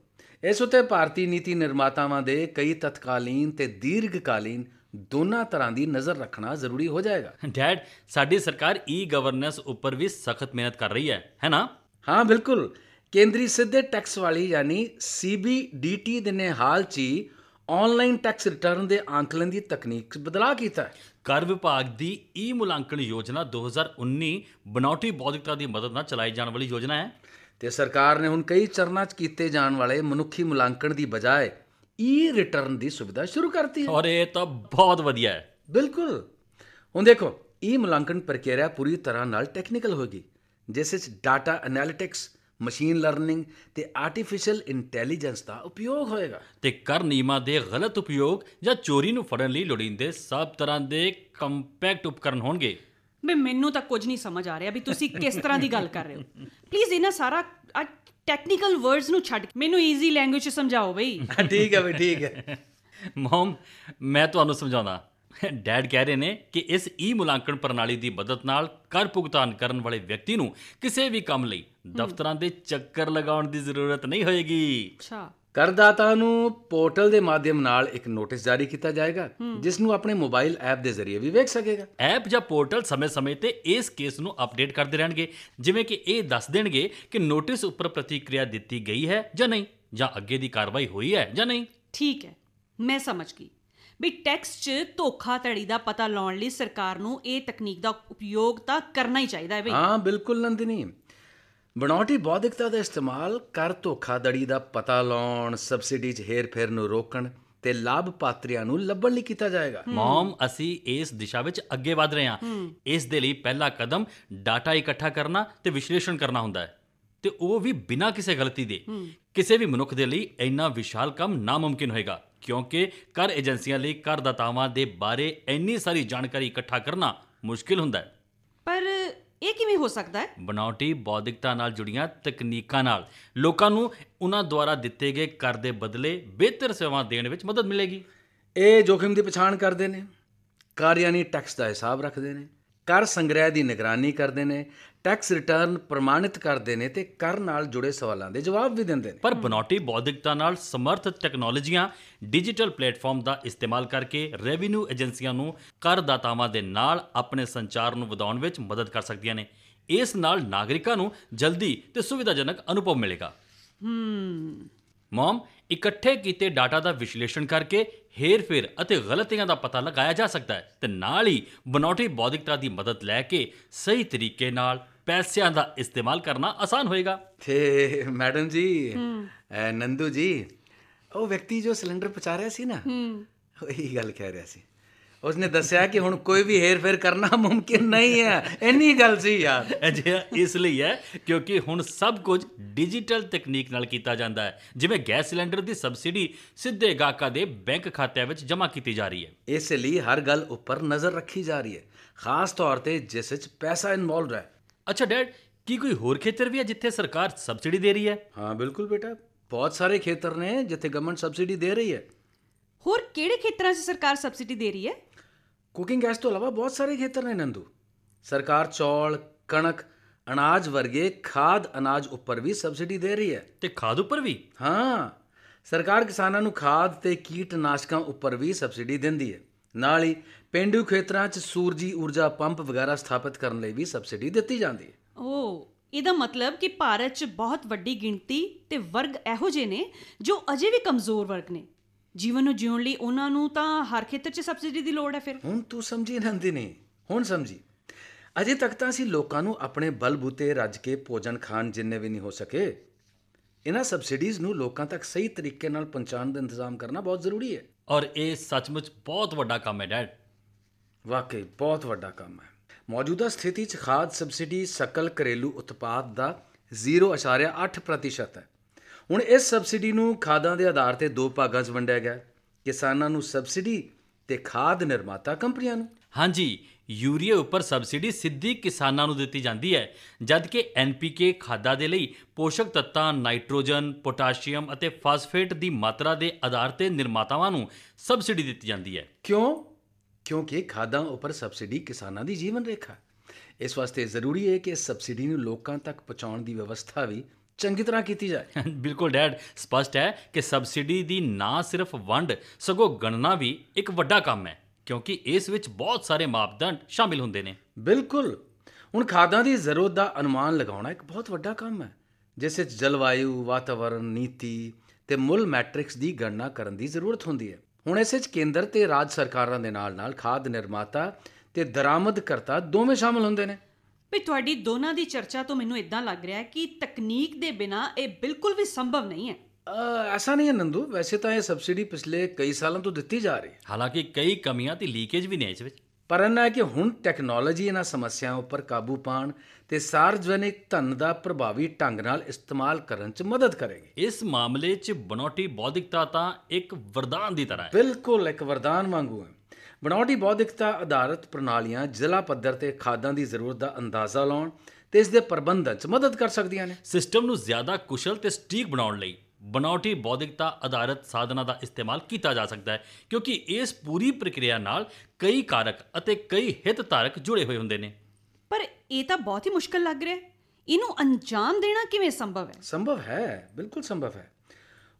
ਇਸ ਉੱਤੇ ਭਾਰਤੀ ਨੀਤੀ ਨਿਰਮਾਤਾਵਾਂ ਦੇ ਕਈ ਤਤਕਾਲੀਨ ਤੇ ਦੀਰਘਕਾਲੀਨ ਦੋਨਾਂ ਤਰ੍ਹਾਂ ਦੀ ਨਜ਼ਰ ਰੱਖਣਾ ਜ਼ਰੂਰੀ ਹੋ ਜਾਏਗਾ। ਡੈਡ, ਸਾਡੀ ਸਰਕਾਰ ਈ ਗਵਰਨੈਂਸ ਉੱਪਰ ਵੀ ਸਖਤ ਮਿਹਨਤ ਕਰ ਰਹੀ ਹੈ ਨਾ? ਹਾਂ ਬਿਲਕੁਲ। ਕੇਂਦਰੀ ਸਿੱਧੇ ਟੈਕਸ ਵਾਲੀ ਯਾਨੀ CBDT ਦੇ ਨੇ ਹਾਲ 'ਚ ਹੀ ਆਨਲਾਈਨ ਟੈਕਸ ਰਿਟਰਨ ਦੇ ਆਂਕਲਨ ਦੀ ਤਕਨੀਕ 'ਚ ਬਦਲਾਅ ਕੀਤਾ ਹੈ। ਕਰ ਵਿਭਾਗ ਦੀ ਈ ਮੁਲਾਂਕਣ ਯੋਜਨਾ 2019 ਬਣਾਉਟੀ ਬੌਧਿਕਤਾ ਦੀ ਮਦਦ ਨਾਲ ਚਲਾਈ ਜਾਣ ਵਾਲੀ ਯੋਜਨਾ ਹੈ। ਤੇ ਸਰਕਾਰ ਨੇ ਹੁਣ ਕਈ ਚਰਨਾਂ 'ਚ ਕੀਤੇ ਜਾਣ ਵਾਲੇ ਮਨੁੱਖੀ ਮੁਲਾਂਕਣ ਦੀ ਬਜਾਏ ਈ ਰਿਟਰਨ ਦੀ ਸੁਵਿਧਾ ਸ਼ੁਰੂ ਕਰਤੀ ਹੈ। ਔਰ ਇਹ ਤਾਂ ਬਹੁਤ ਵਧੀਆ ਹੈ। ਬਿਲਕੁਲ। ਹੁਣ ਦੇਖੋ, ਈ ਮੁਲਾਂਕਣ ਪ੍ਰਕਿਰਿਆ ਪੂਰੀ ਤਰ੍ਹਾਂ ਨਾਲ ਟੈਕਨੀਕਲ ਹੋਗੀ, ਜਿਸ ਵਿੱਚ ਡਾਟਾ ਐਨਾਲਿਟਿਕਸ, ਮਸ਼ੀਨ ਲਰਨਿੰਗ ਤੇ ਆਰਟੀਫੀਸ਼ੀਅਲ ਇੰਟੈਲੀਜੈਂਸ ਦਾ ਉਪਯੋਗ ਹੋਏਗਾ। ਤੇ ਕਰ ਨਿਯਮਾਂ ਦੇ ਗਲਤ ਉਪਯੋਗ ਜਾਂ ਚੋਰੀ ਨੂੰ ਫੜਨ ਲਈ ਲੋੜੀਂਦੇ ਸਭ ਤਰ੍ਹਾਂ ਦੇ ਕੰਪੈਕਟ ਉਪਕਰਨ ਹੋਣਗੇ। ਮੈਨੂੰ ਤਾਂ ਕੁਝ ਨਹੀਂ ਸਮਝ ਆ ਰਿਹਾ ਵੀ ਤੁਸੀਂ ਕਿਸ ਤਰ੍ਹਾਂ ਦੀ ਗੱਲ ਕਰ ਰਹੇ ਹੋ। ਪਲੀਜ਼ ਇਹਨਾਂ ਸਾਰਾ ਟੈਕਨੀਕਲ ਵਰਡਸ ਨੂੰ ਛੱਡ ਕੇ ਮੈਨੂੰ ਈਜ਼ੀ ਲੈਂਗੁਏਜ 'ਚ ਸਮਝਾਓ ਬਈ। ਠੀਕ ਹੈ ਬਈ, ਠੀਕ ਹੈ। ਮੌਮ, ਮੈਂ ਤੁਹਾਨੂੰ ਸਮਝਾਉਂਦਾ। ਡੈਡ ਕਹਿ ਰਹੇ ਨੇ ਕਿ ਇਸ ਮੁਲਾਂਕਣ ਪ੍ਰਣਾਲੀ ਦੀ ਮਦਦ ਨਾਲ ਕਰ ਭੁਗਤਾਨ ਕਰਨ ਵਾਲੇ ਵਿਅਕਤੀ ਨੂੰ ਕਿਸੇ ਵੀ ਕੰਮ ਲਈ ਦਫ਼ਤਰਾਂ ਦੇ ਚੱਕਰ ਲਗਾਉਣ ਦੀ ਜ਼ਰੂਰਤ ਨਹੀਂ ਹੋਏਗੀ। ਅੱਛਾ, ਕਰਦਾਤਾ ਨੂੰ ਪੋਰਟਲ ਦੇ ਮਾਧਿਅਮ ਨਾਲ ਇੱਕ ਨੋਟਿਸ ਜਾਰੀ ਕੀਤਾ ਜਾਏਗਾ ਜਿਸ ਨੂੰ ਆਪਣੇ ਮੋਬਾਈਲ ਐਪ ਦੇ ਜ਼ਰੀਏ ਵੀ ਵੇਖ ਸਕੇਗਾ। ਐਪ ਜਾਂ ਪੋਰਟਲ ਸਮੇਂ-ਸਮੇਂ ਤੇ ਇਸ ਕੇਸ ਨੂੰ ਅਪਡੇਟ ਕਰਦੇ ਰਹਿਣਗੇ, ਜਿਵੇਂ ਕਿ ਇਹ ਦੱਸ ਦੇਣਗੇ ਕਿ ਨੋਟਿਸ ਉੱਪਰ ਪ੍ਰਤੀਕਿਰਿਆ ਦਿੱਤੀ ਗਈ ਹੈ ਜਾਂ ਨਹੀਂ, ਜਾਂ ਅੱਗੇ ਦੀ ਕਾਰਵਾਈ ਹੋਈ ਹੈ ਜਾਂ ਨਹੀਂ। ਠੀਕ ਹੈ, ਮੈਂ ਸਮਝ ਗਈ ਵੀ ਟੈਕਸ 'ਚ ਧੋਖਾਧੜੀ ਦਾ ਪਤਾ ਲਾਉਣ ਲਈ ਸਰਕਾਰ ਨੂੰ ਇਹ ਤਕਨੀਕ ਦਾ ਉਪਯੋਗ ਤਾਂ ਕਰਨਾ ਹੀ ਚਾਹੀਦਾ ਹੈ ਬਈ। ਹਾਂ ਬਿਲਕੁਲ ਨੰਦਨੀ, ਬਣਾਉਟੀ ਬੌਧਿਕਤਾ ਦਾ ਇਸਤੇਮਾਲ ਕਰ ਧੋਖਾਧੜੀ ਦਾ ਪਤਾ ਲਾਉਣ, ਸਬਸਿਡੀ 'ਚ ਹੇਰ-ਫੇਰ ਨੂੰ ਰੋਕਣ ਤੇ ਲਾਭ ਪਾਤਰੀਆਂ ਨੂੰ ਲੱਭਣ ਲਈ ਕੀਤਾ ਜਾਏਗਾ। ਮੌਮ, ਅਸੀਂ ਇਸ ਦਿਸ਼ਾ ਵਿੱਚ ਅੱਗੇ ਵਧ ਰਹੇ ਹਾਂ। ਇਸ ਦੇ ਲਈ ਪਹਿਲਾ ਕਦਮ ਡਾਟਾ ਇਕੱਠਾ ਕਰਨਾ ਤੇ ਵਿਸ਼ਲੇਸ਼ਣ ਕਰਨਾ ਹੁੰਦਾ ਹੈ, ਤੇ ਉਹ ਵੀ ਬਿਨਾਂ ਕਿਸੇ ਗਲਤੀ ਦੇ। ਕਿਸੇ ਵੀ ਮਨੁੱਖ ਦੇ ਲਈ ਇੰਨਾ ਵਿਸ਼ਾਲ ਕੰਮ ਨਾਮੁਮਕਿਨ ਹੋਏਗਾ, ਕਿਉਂਕਿ ਕਰ ਏਜੰਸੀਆਂ ਲਈ ਕਰਦਾਤਾਵਾਂ ਦੇ ਬਾਰੇ ਇੰਨੀ ਸਾਰੀ ਜਾਣਕਾਰੀ ਇਕੱਠਾ ਕਰਨਾ ਮੁਸ਼ਕਿਲ ਹੁੰਦਾ ਹੈ। ਪਰ ਇਹ ਕਿਵੇਂ ਹੋ ਸਕਦਾ ਹੈ? ਬਣਾਉਟੀ ਬੌਧਿਕਤਾ ਨਾਲ ਜੁੜੀਆਂ ਤਕਨੀਕਾਂ ਨਾਲ ਲੋਕਾਂ ਨੂੰ ਉਹਨਾਂ ਦੁਆਰਾ ਦਿੱਤੇ ਗਏ ਕਰ ਦੇ ਬਦਲੇ ਬਿਹਤਰ ਸੇਵਾਵਾਂ ਦੇਣ ਵਿੱਚ ਮਦਦ ਮਿਲੇਗੀ। ਇਹ ਜੋਖਿਮ ਦੀ ਪਛਾਣ ਕਰਦੇ ਨੇ, ਕਰ ਯਾਨੀ ਟੈਕਸ ਦਾ ਹਿਸਾਬ ਰੱਖਦੇ ਨੇ, ਕਰ ਸੰਗ੍ਰਹਿ ਦੀ ਨਿਗਰਾਨੀ ਕਰਦੇ ਨੇ, ਟੈਕਸ ਰਿਟਰਨ ਪ੍ਰਮਾਣਿਤ ਕਰਦੇ ਨੇ ਤੇ ਕਰ ਨਾਲ ਜੁੜੇ ਸਵਾਲਾਂ ਦੇ ਜਵਾਬ ਵੀ ਦਿੰਦੇ ਨੇ। ਪਰ ਬਣਾਉਟੀ ਬੌਧਿਕਤਾ ਨਾਲ ਸਮਰਥ ਟੈਕਨੋਲੋਜੀਆਂ ਡਿਜੀਟਲ ਪਲੇਟਫਾਰਮ ਦਾ ਇਸਤੇਮਾਲ ਕਰਕੇ ਰੈਵਨਿਊ ਏਜੰਸੀਆਂ ਨੂੰ ਕਰਦਾਤਾਵਾਂ ਦੇ ਨਾਲ ਆਪਣੇ ਸੰਚਾਰ ਨੂੰ ਵਧਾਉਣ ਵਿੱਚ ਮਦਦ ਕਰ ਸਕਦੀਆਂ ਨੇ। ਇਸ ਨਾਲ ਨਾਗਰਿਕਾਂ ਨੂੰ ਜਲਦੀ ਤੇ ਸੁਵਿਧਾਜਨਕ ਅਨੁਭਵ ਮਿਲੇਗਾ। ਮੌਮ, ਇਕੱਠੇ ਕੀਤੇ ਡਾਟਾ ਦਾ ਵਿਸ਼ਲੇਸ਼ਣ ਕਰਕੇ ਹੇਰ-ਫੇਰ ਅਤੇ ਗਲਤੀਆਂ ਦਾ ਪਤਾ ਲਗਾਇਆ ਜਾ ਸਕਦਾ ਹੈ, ਤੇ ਨਾਲ ਹੀ ਬਣਾਉਟੀ ਬੌਧਿਕਤਾ ਦੀ ਮਦਦ ਲੈ ਕੇ ਸਹੀ ਤਰੀਕੇ ਨਾਲ ਪੈਸਿਆਂ ਦਾ ਇਸਤੇਮਾਲ ਕਰਨਾ ਆਸਾਨ ਹੋਏਗਾ। ਤੇ ਮੈਡਮ ਜੀ, ਨੰਦੂ ਜੀ, ਉਹ ਵਿਅਕਤੀ ਜੋ ਸਿਲੰਡਰ ਪਹੁੰਚਾ ਰਿਹਾ ਸੀ ਨਾ, ਉਹੀ ਗੱਲ ਕਹਿ ਰਿਹਾ ਸੀ। ਉਸਨੇ ਦੱਸਿਆ ਕਿ ਹੁਣ ਕੋਈ ਵੀ ਹੇਰ-ਫੇਰ ਕਰਨਾ ਮੁਮਕਿਨ ਨਹੀਂ ਹੈ। ਇੰਨੀ ਗੱਲ ਸੀ ਯਾਰ। ਅਜਿਹਾ ਇਸ ਲਈ ਹੈ ਕਿਉਂਕਿ ਹੁਣ ਸਭ ਕੁਝ ਡਿਜੀਟਲ ਤਕਨੀਕ ਨਾਲ ਕੀਤਾ ਜਾਂਦਾ ਹੈ, ਜਿਵੇਂ ਗੈਸ ਸਿਲੰਡਰ ਦੀ ਸਬਸਿਡੀ ਸਿੱਧੇ ਗਾਹਕਾਂ ਦੇ ਬੈਂਕ ਖਾਤਿਆਂ ਵਿੱਚ ਜਮ੍ਹਾਂ ਕੀਤੀ ਜਾ ਰਹੀ ਹੈ। ਇਸ ਲਈ ਹਰ ਗੱਲ ਉੱਪਰ ਨਜ਼ਰ ਰੱਖੀ ਜਾ ਰਹੀ ਹੈ, ਖਾਸ ਤੌਰ ਤੇ ਜਿਸ ਵਿੱਚ ਪੈਸਾ ਇਨਵੋਲਵਡ ਹੈ। ਅੱਛਾ ਡੈਡ, ਕੀ ਕੋਈ ਹੋਰ ਖੇਤਰ ਵੀ ਹੈ ਜਿੱਥੇ ਸਰਕਾਰ ਸਬਸਿਡੀ ਦੇ ਰਹੀ ਹੈ? ਹਾਂ ਬਿਲਕੁਲ ਬੇਟਾ, ਬਹੁਤ ਸਾਰੇ ਖੇਤਰ ਨੇ ਜਿੱਥੇ ਗਵਰਨਮੈਂਟ ਸਬਸਿਡੀ ਦੇ ਰਹੀ ਹੈ। ਹੋਰ ਕਿਹੜੇ ਖੇਤਰਾਂ 'ਚ ਸਰਕਾਰ ਸਬਸਿਡੀ ਦੇ ਰਹੀ ਹੈ? ਕੁਕਿੰਗ ਗੈਸ ਤੋਂ ਇਲਾਵਾ ਬਹੁਤ ਸਾਰੇ ਖੇਤਰ ਨੇ ਨੰਦੂ। ਸਰਕਾਰ ਚੌਲ, ਕਣਕ, ਅਨਾਜ ਵਰਗੇ ਖਾਦ ਅਨਾਜ ਉੱਪਰ ਵੀ ਸਬਸਿਡੀ ਦੇ ਰਹੀ ਹੈ। ਤੇ ਖਾਦ ਉੱਪਰ ਵੀ? ਹਾਂ, ਸਰਕਾਰ ਕਿਸਾਨਾਂ ਨੂੰ ਖਾਦ ਤੇ ਕੀਟਨਾਸ਼ਕਾਂ ਉੱਪਰ ਵੀ ਸਬਸਿਡੀ ਦਿੰਦੀ ਹੈ। ਨਾਲ ਹੀ ਪੇਂਡੂ ਖੇਤਰਾਂ 'ਚ ਸੂਰਜੀ ਊਰਜਾ ਪੰਪ ਵਗੈਰਾ ਸਥਾਪਿਤ ਕਰਨ ਲਈ ਵੀ ਸਬਸਿਡੀ ਦਿੱਤੀ ਜਾਂਦੀ ਹੈ। ਓ, ਇਹਦਾ ਮਤਲਬ ਕਿ ਭਾਰਤ 'ਚ ਬਹੁਤ ਵੱਡੀ ਗਿਣਤੀ ਤੇ ਵਰਗ ਇਹੋ ਜਿਹੇ ਨੇ ਜੋ ਅਜੇ ਵੀ ਕਮਜ਼ੋਰ ਵਰਗ ਨੇ। ਜੀਵਨ ਨੂੰ ਜਿਉਣ ਲਈ ਉਹਨਾਂ ਨੂੰ ਤਾਂ ਹਰ ਖੇਤਰ 'ਚ ਸਬਸਿਡੀ ਦੀ ਲੋੜ ਹੈ। ਫਿਰ ਹੁਣ ਤੂੰ ਸਮਝੀ ਨੰਦਨੀ, ਹੁਣ ਸਮਝੀ। ਅਜੇ ਤੱਕ ਤਾਂ ਅਸੀਂ ਲੋਕਾਂ ਨੂੰ ਆਪਣੇ ਬਲਬੂਤੇ ਰੱਜ ਕੇ ਭੋਜਨ ਖਾਣ ਜਿੰਨੇ ਵੀ ਨਹੀਂ ਹੋ ਸਕੇ। ਇਹਨਾਂ ਸਬਸਿਡੀਜ਼ ਨੂੰ ਲੋਕਾਂ ਤੱਕ ਸਹੀ ਤਰੀਕੇ ਨਾਲ ਪਹੁੰਚਾਉਣ ਦਾ ਇੰਤਜ਼ਾਮ ਕਰਨਾ ਬਹੁਤ ਜ਼ਰੂਰੀ ਹੈ। ਔਰ ਇਹ ਸੱਚਮੁੱਚ ਬਹੁਤ ਵੱਡਾ ਕੰਮ ਹੈ ਡੈਡ। ਵਾਕਈ ਬਹੁਤ ਵੱਡਾ ਕੰਮ ਹੈ। ਮੌਜੂਦਾ ਸਥਿਤੀ 'ਚ ਖਾਦ ਸਬਸਿਡੀ ਸਕਲ ਘਰੇਲੂ ਉਤਪਾਦ ਦਾ 0.8% ਹੈ। ਹੁਣ ਇਸ ਸਬਸਿਡੀ ਨੂੰ ਖਾਦਾਂ ਦੇ ਆਧਾਰ ਤੇ ਦੋ ਭਾਗਾਂ 'ਚ ਵੰਡਿਆ ਗਿਆ, ਕਿਸਾਨਾਂ ਨੂੰ ਸਬਸਿਡੀ ਤੇ ਖਾਦ ਨਿਰਮਾਤਾ ਕੰਪਨੀਆਂ ਨੂੰ। ਹਾਂਜੀ, ਯੂਰੀਆ ਉੱਪਰ ਸਬਸਿਡੀ ਸਿੱਧੀ ਕਿਸਾਨਾਂ ਨੂੰ ਦਿੱਤੀ ਜਾਂਦੀ ਹੈ, ਜਦਕਿ NPK ਖਾਦਾਂ ਦੇ ਲਈ ਪੋਸ਼ਕ ਤੱਤਾਂ ਨਾਈਟ੍ਰੋਜਨ, ਪੋਟਾਸ਼ੀਅਮ ਅਤੇ ਫਾਸਫੇਟ ਦੀ ਮਾਤਰਾ ਦੇ ਆਧਾਰ ਤੇ ਨਿਰਮਾਤਾਵਾਂ ਨੂੰ ਸਬਸਿਡੀ ਦਿੱਤੀ ਜਾਂਦੀ ਹੈ। ਕਿਉਂ? ਕਿਉਂਕਿ ਖਾਦਾਂ ਉੱਪਰ ਸਬਸਿਡੀ ਕਿਸਾਨਾਂ ਦੀ ਜੀਵਨ ਰੇਖਾ। ਇਸ ਵਾਸਤੇ ਜ਼ਰੂਰੀ ਹੈ ਕਿ ਇਸ ਸਬਸਿਡੀ ਨੂੰ ਲੋਕਾਂ ਤੱਕ ਪਹੁੰਚਾਉਣ ਦੀ ਵਿਵਸਥਾ ਵੀ ਚੰਗੀ ਤਰ੍ਹਾਂ ਕੀਤੀ ਜਾਏ। ਬਿਲਕੁਲ ਡੈਡ, ਸਪਸ਼ਟ ਹੈ ਕਿ ਸਬਸਿਡੀ ਦੀ ਨਾ ਸਿਰਫ ਵੰਡ ਸਗੋਂ ਗਣਨਾ ਵੀ ਇੱਕ ਵੱਡਾ ਕੰਮ ਹੈ, ਕਿਉਂਕਿ ਇਸ ਵਿੱਚ ਬਹੁਤ ਸਾਰੇ ਮਾਪਦੰਡ ਸ਼ਾਮਿਲ ਹੁੰਦੇ ਨੇ। ਬਿਲਕੁਲ। ਹੁਣ ਖਾਦਾਂ ਦੀ ਜ਼ਰੂਰਤ ਦਾ ਅਨੁਮਾਨ ਲਗਾਉਣਾ ਇੱਕ ਬਹੁਤ ਵੱਡਾ ਕੰਮ ਹੈ, ਜਿਸ ਵਿੱਚ ਜਲਵਾਯੂ, ਵਾਤਾਵਰਣ, ਨੀਤੀ ਤੇ ਮੁੱਲ ਮੈਟ੍ਰਿਕਸ ਦੀ ਗਣਨਾ ਕਰਨ ਦੀ ਜ਼ਰੂਰਤ ਹੁੰਦੀ ਹੈ। ਹੁਣ ਇਸ ਵਿੱਚ ਕੇਂਦਰ ਤੇ ਰਾਜ ਸਰਕਾਰਾਂ ਦੇ ਨਾਲ-ਨਾਲ ਖਾਦ ਨਿਰਮਾਤਾ ਤੇ ਦਰਾਮਦਕਰਤਾ ਦੋਵੇਂ ਸ਼ਾਮਲ ਹੁੰਦੇ ਨੇ। ਵੀ ਤੁਹਾਡੀ ਦੋਨਾਂ ਦੀ ਚਰਚਾ ਤੋਂ ਮੈਨੂੰ ਇਦਾਂ ਲੱਗ ਰਿਹਾ ਹੈ ਕਿ ਤਕਨੀਕ ਦੇ ਬਿਨਾਂ ਇਹ ਬਿਲਕੁਲ ਵੀ ਸੰਭਵ ਨਹੀਂ ਹੈ। ਐਸਾ ਨਹੀਂ ਹੈ ਨੰਦੂ, ਵੈਸੇ ਤਾਂ ਇਹ ਸਬਸਿਡੀ ਪਿਛਲੇ ਕਈ ਸਾਲਾਂ ਤੋਂ ਦਿੱਤੀ ਜਾ ਰਹੀ ਹੈ। ਹਾਲਾਂਕਿ ਕਈ ਕਮੀਆਂ ਤੇ ਲੀਕੇਜ ਵੀ ਨੇ ਇਸ ਵਿੱਚ। ਪਰ ਇੰਨਾ ਹੈ ਕਿ ਹੁਣ ਟੈਕਨੋਲੋਜੀ ਇਹਨਾਂ ਸਮੱਸਿਆਵਾਂ ਉੱਪਰ ਕਾਬੂ ਪਾਉਣ ਤੇ ਸਾਰਵਜਨਿਕ ਧਨ ਦਾ ਪ੍ਰਭਾਵੀ ਢੰਗ ਨਾਲ ਇਸਤੇਮਾਲ ਕਰਨ 'ਚ ਮਦਦ ਕਰੇਗੀ। ਇਸ ਮਾਮਲੇ 'ਚ ਬਣਾਉਟੀ ਬੌਧਿਕਤਾ ਤਾਂ ਇੱਕ ਵਰਦਾਨ ਦੀ ਤਰ੍ਹਾਂ ਹੈ। ਬਿਲਕੁਲ ਇੱਕ ਵਰਦਾਨ ਵਾਂਗੂ ਹੈ। ਬਣਾਉਟੀ ਬੌਧਿਕਤਾ ਆਧਾਰਿਤ ਪ੍ਰਣਾਲੀਆਂ ਜ਼ਿਲ੍ਹਾ ਪੱਧਰ ਤੇ ਖਾਦਾਂ ਦੀ ਜ਼ਰੂਰਤ ਦਾ ਅੰਦਾਜ਼ਾ ਲਾਉਣ ਤੇ ਇਸ ਦੇ ਪ੍ਰਬੰਧਨ 'ਚ ਮਦਦ ਕਰ ਸਕਦੀਆਂ ਨੇ। ਸਿਸਟਮ ਨੂੰ ਜ਼ਿਆਦਾ ਕੁਸ਼ਲ ਤੇ ਸਟੀਕ ਬਣਾਉਣ ਲਈ ਬਣਾਉਟੀ ਬੌਧਿਕਤਾ ਆਧਾਰਿਤ ਸਾਧਨਾਂ ਦਾ ਇਸਤੇਮਾਲ ਕੀਤਾ ਜਾ ਸਕਦਾ ਹੈ, ਕਿਉਂਕਿ ਇਸ ਪੂਰੀ ਪ੍ਰਕਿਰਿਆ ਨਾਲ ਕਈ ਕਾਰਕ ਅਤੇ ਕਈ ਹਿੱਤਧਾਰਕ ਜੁੜੇ ਹੋਏ ਹੁੰਦੇ ਨੇ। ਪਰ ਇਹ ਤਾਂ ਬਹੁਤ ਹੀ ਮੁਸ਼ਕਲ ਲੱਗ ਰਿਹਾ ਹੈ। ਇਹਨੂੰ ਅੰਜਾਮ ਦੇਣਾ ਕਿਵੇਂ ਸੰਭਵ ਹੈ? ਸੰਭਵ ਹੈ, ਬਿਲਕੁਲ ਸੰਭਵ ਹੈ।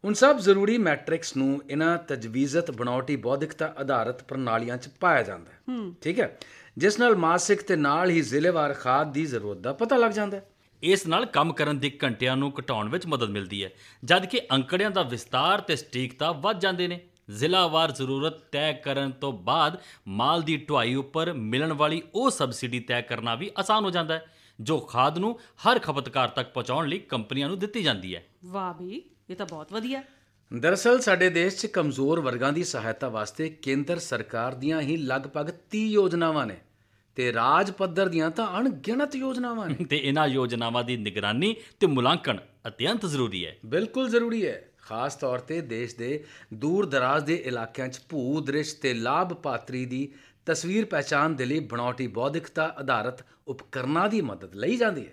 ਹੁਣ ਸਭ ਜ਼ਰੂਰੀ ਮੈਟ੍ਰਿਕਸ ਨੂੰ ਇਹਨਾਂ ਤਜਵੀਜ਼ਤ ਬਣਾਉਟੀ ਬੌਧਿਕਤਾ ਆਧਾਰਿਤ ਪ੍ਰਣਾਲੀਆਂ 'ਚ ਪਾਇਆ ਜਾਂਦਾ ਹੈ, ਠੀਕ ਹੈ, ਜਿਸ ਨਾਲ ਮਾਸਿਕ ਤੇ ਨਾਲ ਹੀ ਜ਼ਿਲ੍ਹੇਵਾਰ ਖਾਦ ਦੀ ਜ਼ਰੂਰਤ ਦਾ ਪਤਾ ਲੱਗ ਜਾਂਦਾ ਹੈ। ਇਸ ਨਾਲ ਕੰਮ ਕਰਨ ਦੀ ਘੰਟਿਆਂ ਨੂੰ ਘਟਾਉਣ ਵਿੱਚ ਮਦਦ ਮਿਲਦੀ ਹੈ, ਜਦ ਕਿ ਅੰਕੜਿਆਂ ਦਾ ਵਿਸਤਾਰ ਤੇ ਸਟੀਕਤਾ ਵੱਧ ਜਾਂਦੇ ਨੇ। ਜ਼ਿਲ੍ਹਾਵਾਰ ਜ਼ਰੂਰਤ ਤੈਅ ਕਰਨ ਤੋਂ ਬਾਅਦ ਮਾਲ ਦੀ ਢੁਆਈ ਉੱਪਰ ਮਿਲਣ ਵਾਲੀ ਉਹ ਸਬਸਿਡੀ ਤੈਅ ਕਰਨਾ ਵੀ ਆਸਾਨ ਹੋ ਜਾਂਦਾ ਹੈ, ਜੋ ਖਾਦ ਨੂੰ ਹਰ ਖਪਤਕਾਰ ਤੱਕ ਪਹੁੰਚਾਉਣ ਲਈ ਕੰਪਨੀਆਂ ਨੂੰ ਦਿੱਤੀ ਜਾਂਦੀ ਹੈ। ਵਾਹ ਵੀ, ਇਹ ਤਾਂ ਬਹੁਤ ਵਧੀਆ। ਦਰਅਸਲ ਸਾਡੇ ਦੇਸ਼ 'ਚ ਕਮਜ਼ੋਰ ਵਰਗਾਂ ਦੀ ਸਹਾਇਤਾ ਵਾਸਤੇ ਕੇਂਦਰ ਸਰਕਾਰ ਦੀਆਂ ਹੀ ਲਗਭਗ 30 ਯੋਜਨਾਵਾਂ ਨੇ ਤੇ ਰਾਜ ਪੱਧਰ ਦੀਆਂ ਤਾਂ ਅਣਗਿਣਤ ਯੋਜਨਾਵਾਂ ਨੇ। ਤੇ ਇਹਨਾਂ ਯੋਜਨਾਵਾਂ ਦੀ ਨਿਗਰਾਨੀ ਤੇ ਮੁਲਾਂਕਣ ਅਤਿਅੰਤ ਜ਼ਰੂਰੀ ਹੈ। ਬਿਲਕੁਲ ਜ਼ਰੂਰੀ ਹੈ, ਖਾਸ ਤੌਰ ਤੇ ਦੇਸ਼ ਦੇ ਦੂਰ ਦਰਾਜ਼ ਦੇ ਇਲਾਕਿਆਂ 'ਚ ਭੂ ਦ੍ਰਿਸ਼ ਤੇ ਲਾਭ ਪਾਤਰੀ ਦੀ ਤਸਵੀਰ ਪਹਿਚਾਣ ਦੇ ਲਈ ਬਣਾਉਟੀ ਬੌਧਿਕਤਾ ਆਧਾਰਿਤ ਉਪਕਰਨਾਂ ਦੀ ਮਦਦ ਲਈ ਜਾਂਦੀ ਹੈ।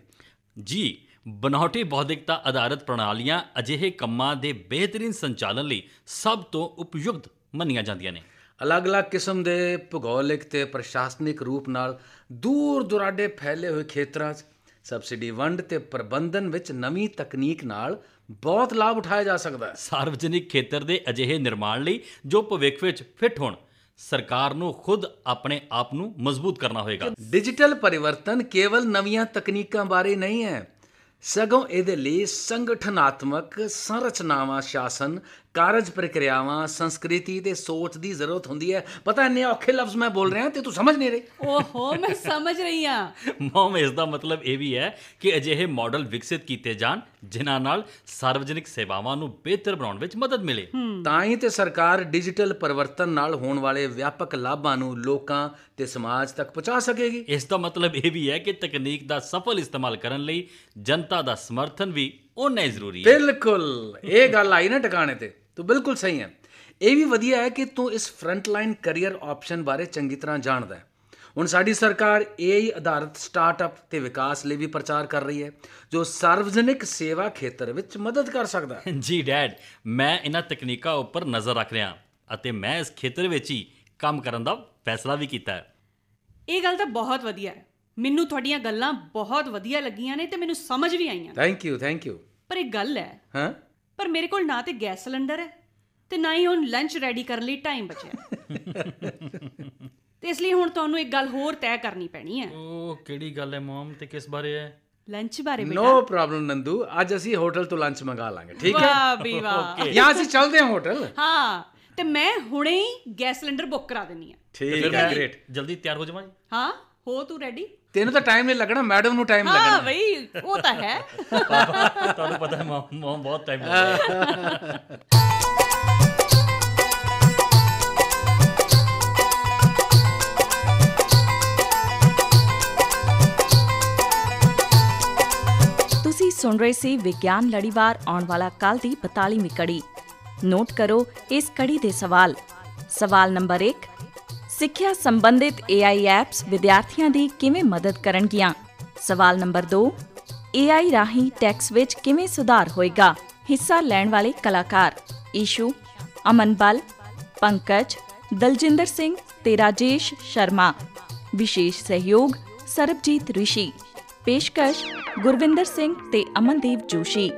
ਜੀ, ਬਣਾਉਟੀ ਬੌਧਿਕਤਾ ਆਧਾਰਿਤ ਪ੍ਰਣਾਲੀਆਂ ਅਜਿਹੇ ਕੰਮਾਂ ਦੇ ਬਿਹਤਰੀਨ ਸੰਚਾਲਨ ਲਈ ਸਭ ਤੋਂ ਉਪਯੁਕਤ ਮੰਨੀਆਂ ਜਾਂਦੀਆਂ ਨੇ। ਅਲੱਗ-ਅਲੱਗ ਕਿਸਮ ਦੇ ਭੂਗੋਲਿਕ ਤੇ ਪ੍ਰਸ਼ਾਸਨਿਕ ਰੂਪ ਨਾਲ ਦੂਰ ਦੁਰਾਡੇ ਫੈਲੇ ਹੋਏ ਖੇਤਰਾਂ 'ਚ ਸਬਸਿਡੀ ਵੰਡ ਤੇ ਪ੍ਰਬੰਧਨ ਵਿੱਚ ਨਵੀਂ ਤਕਨੀਕ ਨਾਲ ਬਹੁਤ ਲਾਭ ਉਠਾਇਆ ਜਾ ਸਕਦਾ ਹੈ। ਸਾਰਵਜਨਿਕ ਖੇਤਰ ਦੇ ਅਜਿਹੇ ਨਿਰਮਾਣ ਲਈ ਜੋ ਭਵਿੱਖ ਵਿੱਚ ਫਿੱਟ ਹੋਣ, ਸਰਕਾਰ ਨੂੰ ਖੁਦ ਆਪਣੇ ਆਪ ਨੂੰ ਮਜ਼ਬੂਤ ਕਰਨਾ ਹੋਏਗਾ। ਡਿਜੀਟਲ ਪਰਿਵਰਤਨ ਕੇਵਲ ਨਵੀਆਂ ਤਕਨੀਕਾਂ ਬਾਰੇ ਨਹੀਂ ਹੈ, ਸਗੋਂ ਇਹਦੇ ਲਈ ਸੰਗਠਨਾਤਮਕ ਸੰਰਚਨਾਵਾਂ, ਸ਼ਾਸਨ, ਕਾਰਜ ਪ੍ਰਕਿਰਿਆਵਾਂ, ਸੰਸਕ੍ਰਿਤੀ ਤੇ ਸੋਚ ਦੀ ਜ਼ਰੂਰਤ ਹੁੰਦੀ ਹੈ। ਪਤਾ ਇੰਨੇ ਔਖੇ ਲਫ਼ਜ਼ ਮੈਂ ਬੋਲ ਰਿਹਾ ਤੇ ਤੂੰ ਸਮਝ ਨਹੀਂ ਰਹੀ। ਓਹੋ, ਮੈਂ ਸਮਝ ਰਹੀ ਹਾਂ। ਮੋਮ, ਇਸ ਦਾ ਮਤਲਬ ਇਹ ਵੀ ਹੈ ਕਿ ਅਜਿਹੇ ਮਾਡਲ ਵਿਕਸਿਤ ਕੀਤੇ ਜਾਣ ਜਿਨ੍ਹਾਂ ਨਾਲ ਸਾਰਵਜਨਿਕ ਸੇਵਾਵਾਂ ਨੂੰ ਬਿਹਤਰ ਬਣਾਉਣ ਵਿੱਚ ਮਦਦ ਮਿਲੇ। ਤਾਂ ਹੀ ਤੇ ਸਰਕਾਰ ਡਿਜੀਟਲ ਪਰਿਵਰਤਨ ਨਾਲ ਹੋਣ ਵਾਲੇ ਵਿਆਪਕ ਲਾਭਾਂ ਨੂੰ ਲੋਕਾਂ ਤੇ ਸਮਾਜ ਤੱਕ ਪਹੁੰਚਾ ਸਕੇਗੀ। ਇਸ ਦਾ ਮਤਲਬ ਇਹ ਵੀ ਹੈ ਕਿ ਤਕਨੀਕ ਦਾ ਸਫਲ ਇਸਤੇਮਾਲ ਕਰਨ ਲਈ ਜਨਤਾ ਦਾ ਸਮਰਥਨ ਵੀ ਓਨਾ ਹੀ ਜ਼ਰੂਰੀ ਹੈ। ਬਿਲਕੁਲ, ਇਹ ਗੱਲ ਆਈ ਨਾ ਟਿਕਾਣੇ ਤੇ। ਤੂੰ ਬਿਲਕੁਲ ਸਹੀ ਹੈ। ਇਹ ਵੀ ਵਧੀਆ ਹੈ ਕਿ ਤੂੰ ਇਸ ਫਰੰਟਲਾਈਨ ਕੈਰੀਅਰ ਆਪਸ਼ਨ ਬਾਰੇ ਚੰਗੀ ਤਰ੍ਹਾਂ ਜਾਣਦਾ ਹੈ। ਹੁਣ ਸਾਡੀ ਸਰਕਾਰ AI ਆਧਾਰਿਤ ਸਟਾਰਟਅਪ ਤੇ ਵਿਕਾਸ ਲਈ ਵੀ ਪ੍ਰਚਾਰ ਕਰ ਰਹੀ ਹੈ, ਜੋ ਸਾਰਵਜਨਿਕ ਸੇਵਾ ਖੇਤਰ ਵਿੱਚ ਮਦਦ ਕਰ ਸਕਦਾ ਹੈ। ਜੀ ਡੈਡ, ਮੈਂ ਇਹਨਾਂ ਤਕਨੀਕਾਂ ਉੱਪਰ ਨਜ਼ਰ ਰੱਖ ਰਿਹਾ ਅਤੇ ਮੈਂ ਇਸ ਖੇਤਰ ਵਿੱਚ ਹੀ ਕੰਮ ਕਰਨ ਦਾ ਫੈਸਲਾ ਵੀ ਕੀਤਾ ਹੈ। ਇਹ ਗੱਲ ਤਾਂ ਬਹੁਤ ਵਧੀਆ ਹੈ। ਮੈਨੂੰ ਤੁਹਾਡੀਆਂ ਗੱਲਾਂ ਬਹੁਤ ਵਧੀਆ ਲੱਗੀਆਂ ਨੇ ਤੇ ਮੈਨੂੰ ਸਮਝ ਵੀ ਆਈਆਂ। Thank you. ਪਰ ਇੱਕ ਗੱਲ ਹੈ, ਹਾਂ, ਪਰ ਮੇਰੇ ਕੋਲ ਨਾ ਤੇ ਗੈਸ ਸਿਲੰਡਰ ਹੈ ਤੇ ਨਾ ਹੀ ਹੁਣ ਲੰਚ ਰੈਡੀ ਕਰਨ ਲਈ ਟਾਈਮ ਬਚਿਆ। ਤੇ ਇਸ ਲਈ ਹੁਣ ਤੁਹਾਨੂੰ ਇੱਕ ਗੱਲ ਹੋਰ ਤੈਅ ਕਰਨੀ ਪੈਣੀ ਹੈ। ਉਹ ਕਿਹੜੀ ਗੱਲ ਹੈ ਮੋਮ, ਤੇ ਕਿਸ ਬਾਰੇ ਹੈ? ਲੰਚ ਬਾਰੇ ਬੇਟਾ। ਨੋ ਪ੍ਰੋਬਲਮ ਨੰਦੂ, ਅੱਜ ਅਸੀਂ ਹੋਟਲ ਤੋਂ ਲੰਚ ਮੰਗਾ ਲਾਂਗੇ, ਠੀਕ ਹੈ? ਵਾਹ ਵੀ ਵਾਹ। ਜਾਂ ਅਸੀਂ ਚੱਲਦੇ ਹਾਂ ਹੋਟਲ। ਹਾਂ, ਤੇ ਮੈਂ ਹੁਣੇ ਹੀ ਗੈਸ ਸਿਲੰਡਰ ਬੁੱਕ ਕਰਾ ਦਿੰਨੀ ਆ। ਠੀਕ ਹੈ, ਗ੍ਰੇਟ। ਜਲਦੀ ਤਿਆਰ ਹੋ ਜਾਵਾਂ ਜੀ। ਹਾਂ, ਹੋ ਤੂੰ ਰੈਡੀ? ਤੈਨੂੰ ਤਾਂ ਟਾਈਮ ਨਹੀਂ ਲੱਗਣਾ, ਮੈਡਮ ਨੂੰ ਟਾਈਮ ਹਾਂ ਲੱਗਣਾ। ਬਈ, ਉਹ ਤਾਂ ਹੈ। ਤੁਹਾਨੂੰ ਪਤਾ ਹੈ ਮੋਮ ਬਹੁਤ ਟਾਈਮ ਲੱਗਦਾ। ਤੁਸੀਂ ਸੁਣ ਰਹੇ ਸੀ ਵਿਗਿਆਨ ਲੜੀਵਾਰ ਆਉਣ ਵਾਲਾ ਕੱਲ੍ਹ ਦੀ 42ਵੀਂ ਕੜੀ। ਨੋਟ ਕਰੋ ਇਸ ਕੜੀ ਦੇ ਸਵਾਲ। ਸਵਾਲ ਨੰਬਰ 1, ਸਿੱਖਿਆ ਸੰਬੰਧਿਤ AI ਐਪਸ ਵਿਦਿਆਰਥੀਆਂ ਦੀ ਕਿਵੇਂ ਮਦਦ ਕਰਨਗੀਆਂ? ਸਵਾਲ ਨੰਬਰ 2, AI ਰਾਹੀਂ ਟੈਕਸ ਵਿੱਚ ਕਿਵੇਂ ਸੁਧਾਰ ਹੋਏਗਾ? ਹਿੱਸਾ ਲੈਣ ਵਾਲੇ ਕਲਾਕਾਰ ਈਸ਼ੂ, ਅਮਨ ਬਲ, ਪੰਕਜ, ਦਲਜਿੰਦਰ ਸਿੰਘ ਤੇ ਰਾਜੇਸ਼ ਸ਼ਰਮਾ। ਵਿਸ਼ੇਸ਼ ਸਹਿਯੋਗ ਸਰਬਜੀਤ ਰਿਸ਼ੀ। ਪੇਸ਼ਕਸ਼ ਗੁਰਵਿੰਦਰ ਸਿੰਘ ਤੇ ਅਮਨਦੀਪ ਜੋਸ਼ੀ।